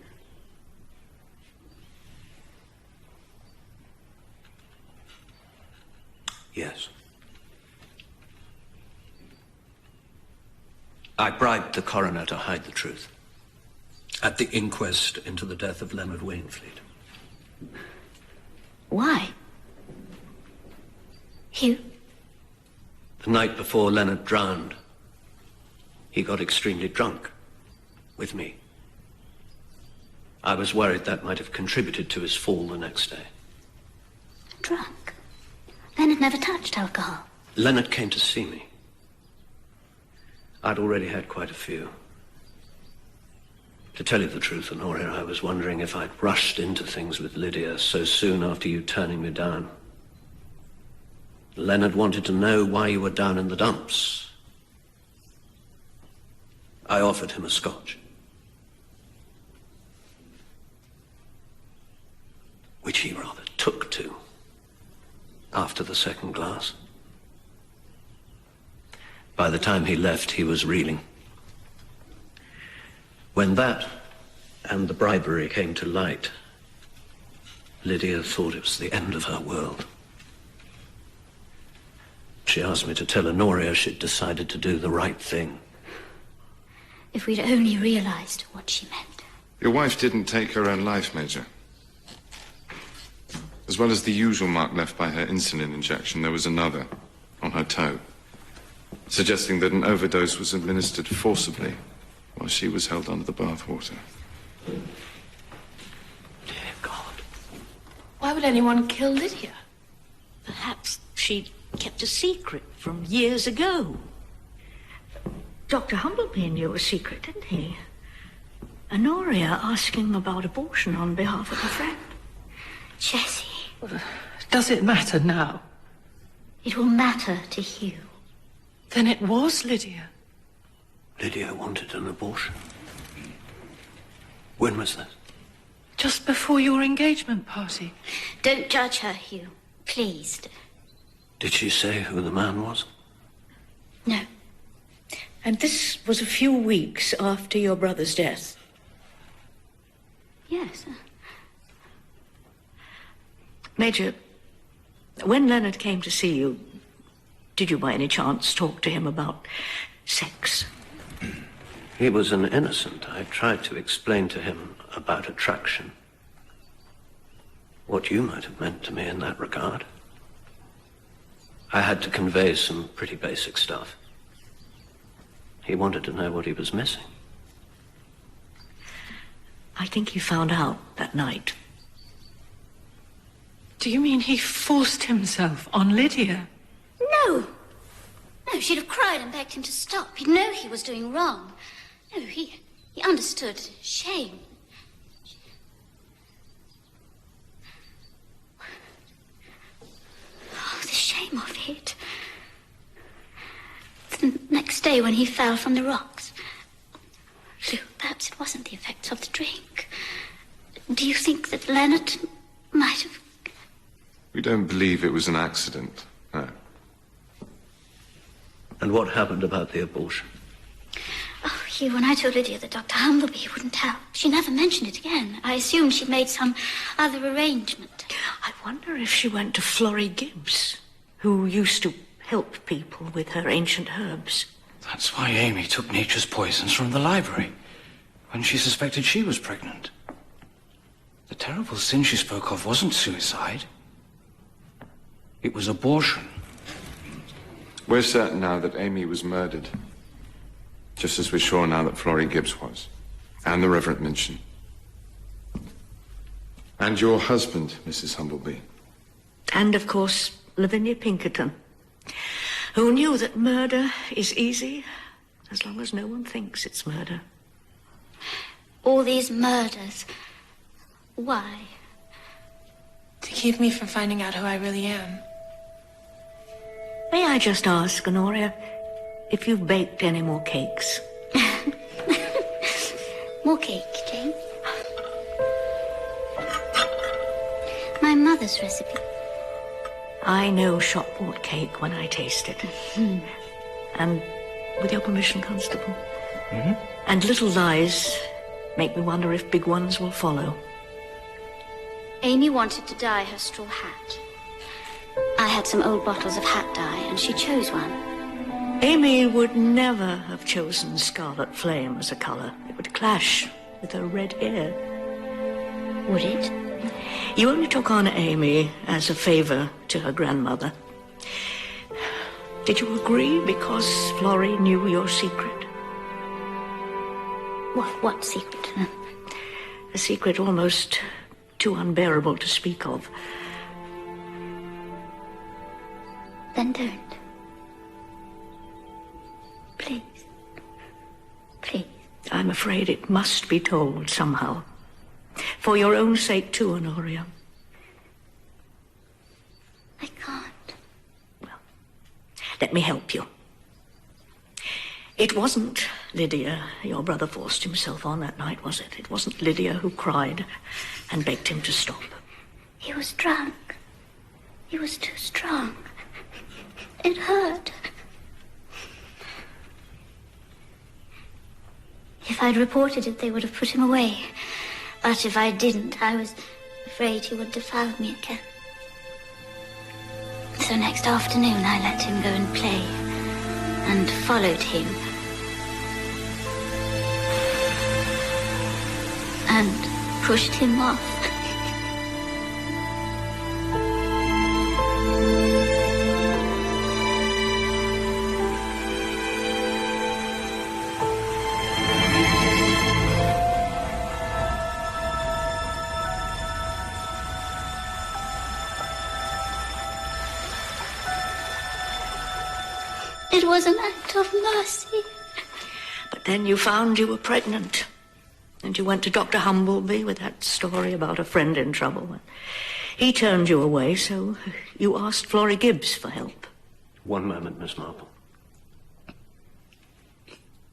Yes. I bribed the coroner to hide the truth. At the inquest into the death of Leonard Wainfleet. Why? Hugh? The night before Leonard drowned, he got extremely drunk with me. I was worried that might have contributed to his fall the next day. Drunk? Leonard never touched alcohol. Leonard came to see me. I'd already had quite a few. To tell you the truth, Honoria, I was wondering if I'd rushed into things with Lydia so soon after you turning me down. Leonard wanted to know why you were down in the dumps. I offered him a scotch. Which he rather took to after the second glass. By the time he left, he was reeling. When that and the bribery came to light, Lydia thought it was the end of her world. She asked me to tell Honoria she'd decided to do the right thing. If we'd only realized what she meant. Your wife didn't take her own life, Major. As well as the usual mark left by her insulin injection, there was another on her toe, suggesting that an overdose was administered forcibly while she was held under the bathwater. Dear God. Why would anyone kill Lydia? Perhaps she kept a secret from years ago. Dr. Humbleby knew a secret, didn't he? Honoria asking about abortion on behalf of a friend. Jessie. Does it matter now? It will matter to Hugh. Then it was Lydia. Lydia wanted an abortion. When was that? Just before your engagement party. Don't judge her, Hugh. Please. Did she say who the man was? No. And this was a few weeks after your brother's death? Yes. Major, when Leonard came to see you, did you by any chance talk to him about sex? He was an innocent. I tried to explain to him about attraction. What you might have meant to me in that regard. I had to convey some pretty basic stuff. He wanted to know what he was missing. I think he found out that night. Do you mean he forced himself on Lydia? No. No, she'd have cried and begged him to stop. He'd know he was doing wrong. No, he understood shame. Oh, the shame of it. The next day when he fell from the rocks. Perhaps it wasn't the effects of the drink. Do you think that Leonard might have... We don't believe it was an accident, no. And what happened about the abortion? Oh, Hugh, when I told Lydia that Dr. Humbleby wouldn't help, she never mentioned it again. I assumed she'd made some other arrangement. I wonder if she went to Florrie Gibbs, who used to help people with her ancient herbs. That's why Amy took nature's poisons from the library when she suspected she was pregnant. The terrible sin she spoke of wasn't suicide. It was abortion. We're certain now that Amy was murdered, just as we're sure now that Florrie Gibbs was, and the Reverend Minchin. And your husband, Mrs. Humbleby. And, of course, Lavinia Pinkerton, who knew that murder is easy as long as no one thinks it's murder. All these murders. Why? To keep me from finding out who I really am. May I just ask, Honoria, if you've baked any more cakes? More cake, Jane? My mother's recipe. I know shop-bought cake when I taste it. And, with your permission, Constable. And little lies make me wonder if big ones will follow. Amy wanted to dye her straw hat. I had some old bottles of hat dye, and she chose one. Amy would never have chosen scarlet flame as a colour. It would clash with her red hair. Would it? You only took on Amy as a favour to her grandmother. Did you agree because Florrie knew your secret? What secret? A secret almost too unbearable to speak of. Then don't. Please. Please. I'm afraid it must be told somehow. For your own sake too, Honoria. I can't. Well, let me help you. It wasn't Lydia your brother forced himself on that night, was it? It wasn't Lydia who cried and begged him to stop. He was drunk. He was too strong. It hurt. If I'd reported it, they would have put him away. But if I didn't, I was afraid he would defile me again. So next afternoon, I let him go and play, and followed him. And pushed him off. It was an act of mercy. But then you found you were pregnant. And you went to Dr. Humbleby with that story about a friend in trouble. He turned you away, so you asked Florrie Gibbs for help. One moment, Miss Marple.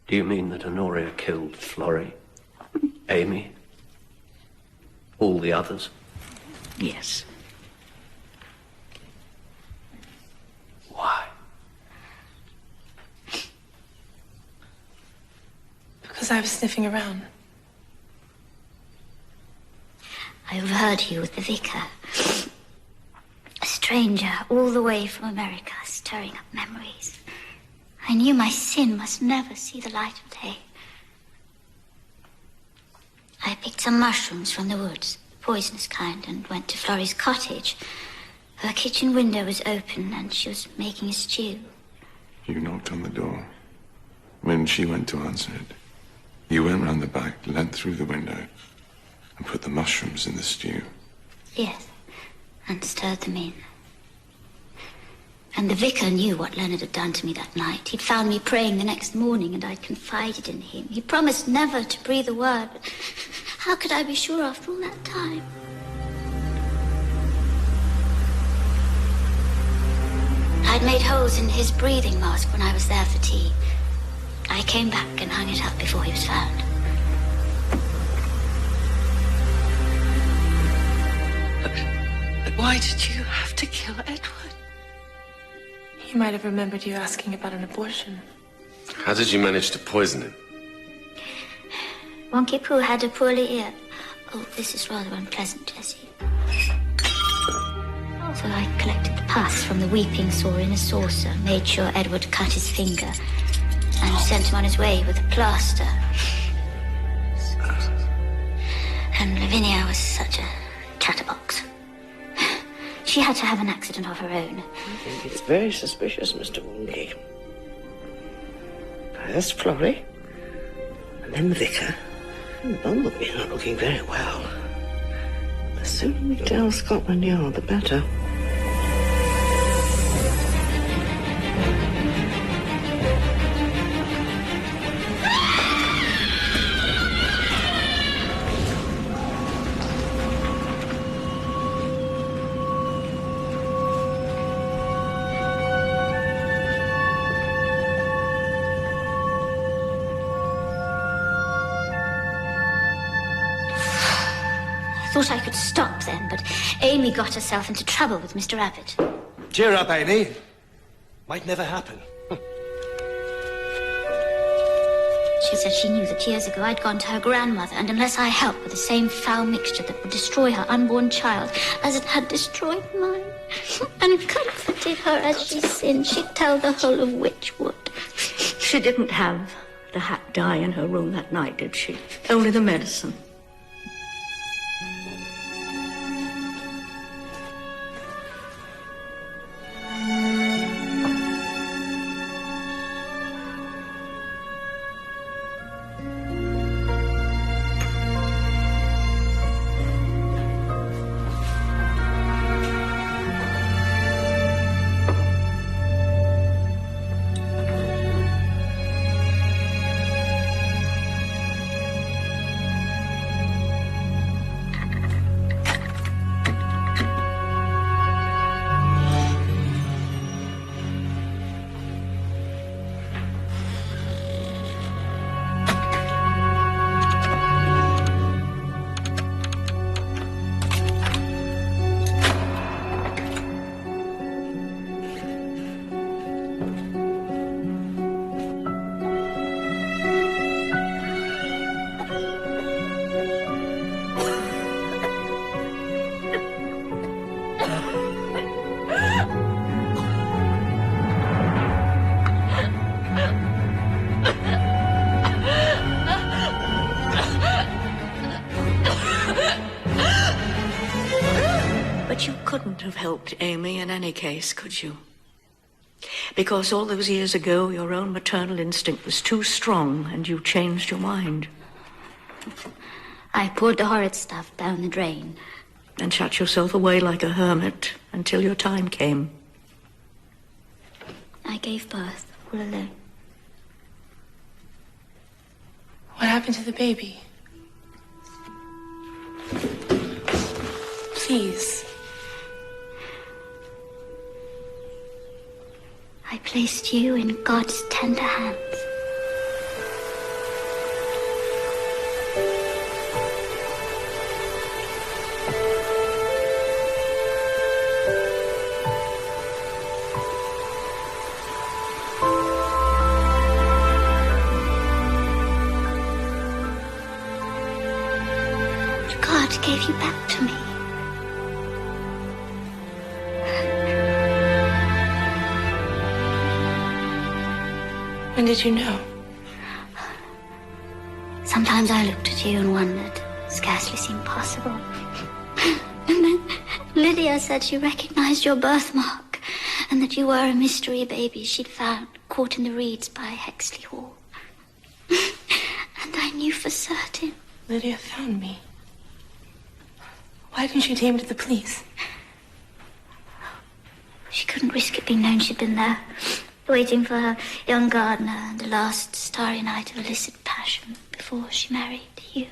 Do you mean that Honoria killed Florrie, Amy, all the others? Yes. Why? Because I was sniffing around. I overheard you with the vicar. A stranger all the way from America, stirring up memories. I knew my sin must never see the light of day. I picked some mushrooms from the woods, the poisonous kind, and went to Florrie's cottage. Her kitchen window was open and she was making a stew. You knocked on the door. When she went to answer it, you went round the back, leant through the window, and put the mushrooms in the stew. Yes, and stirred them in. And the vicar knew what Leonard had done to me that night. He'd found me praying the next morning, and I'd confided in him. He promised never to breathe a word, but how could I be sure after all that time? I'd made holes in his breathing mask when I was there for tea. I came back and hung it up before he was found. But why did you have to kill Edward? He might have remembered you asking about an abortion. How did you manage to poison him? Wonky Pooh had a poorly ear. Oh, this is rather unpleasant, Jessie. So I collected the pus from the weeping sore in a saucer, made sure Edward cut his finger, and sent him on his way with a plaster. And Lavinia was such a chatterbox. She had to have an accident of her own. I think it's very suspicious, Mr. Wonky. First Florrie, and then the vicar, and the Bumblebee's not looking very well. The sooner we tell Scotland Yard, the better. I thought I could stop then, but Amy got herself into trouble with Mr. Abbott. Cheer up, Amy. Might never happen. She said she knew that years ago I'd gone to her grandmother, and unless I helped with the same foul mixture that would destroy her unborn child as it had destroyed mine, and comforted her as she sinned, she'd tell the whole of Witchwood. She didn't have the hat dye in her room that night, did she? Only the medicine. Have helped Amy in any case, could you? Because all those years ago your own maternal instinct was too strong and you changed your mind. I poured the horrid stuff down the drain. And shut yourself away like a hermit until your time came. I gave birth all alone. What happened to the baby? Please. I placed you in God's tender hands. God gave you back to me. When did you know? Sometimes I looked at you and wondered. It scarcely seemed possible. And then Lydia said she recognized your birthmark and that you were a mystery baby she'd found caught in the reeds by Hexley Hall. And I knew for certain. Lydia found me. Why didn't you take me to the police? She couldn't risk it being known she'd been there, waiting for her young gardener and the last starry night of illicit passion before she married you.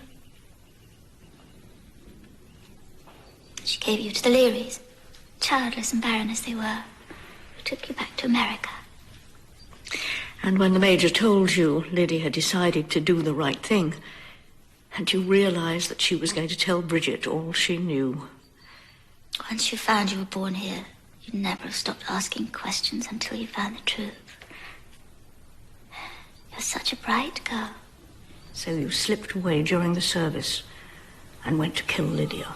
She gave you to the Learys, childless and barren as they were, who took you back to America. And when the Major told you Lydia had decided to do the right thing, and you realized that she was going to tell Bridget all she knew. Once you found you were born here, you'd never have stopped asking questions until you found the truth. You're such a bright girl. So you slipped away during the service and went to kill Lydia.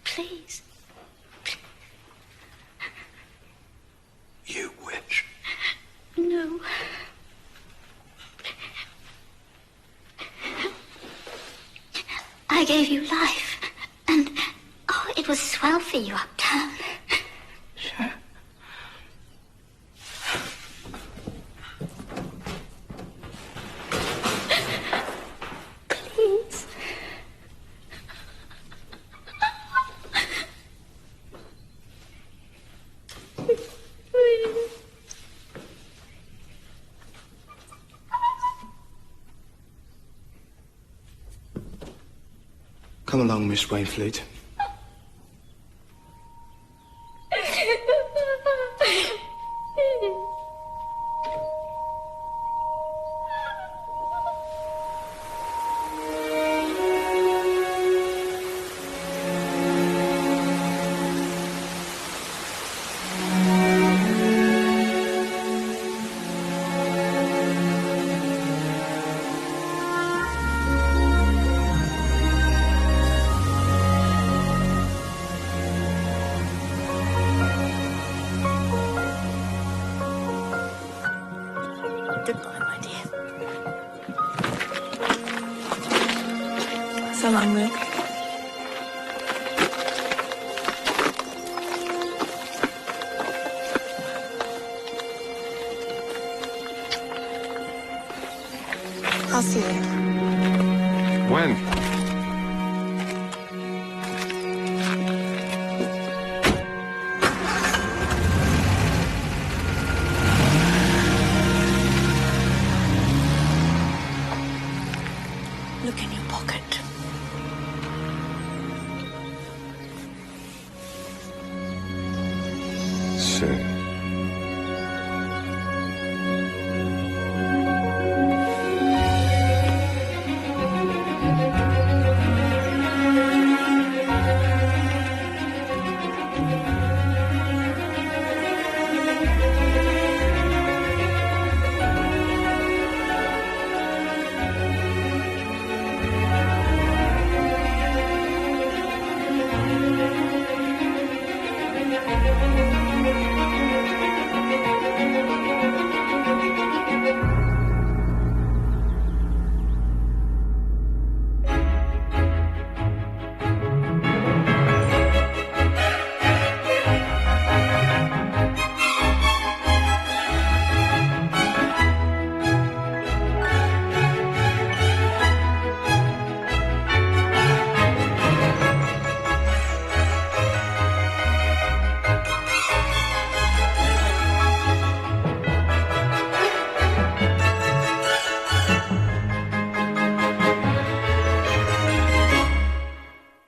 Please. You witch. No. I gave you life, and oh, it was swell for you uptown. Sure. Please. Come along, Miss Wainfleet. Goodbye, my dear. So long, Luke. I'll see you. When?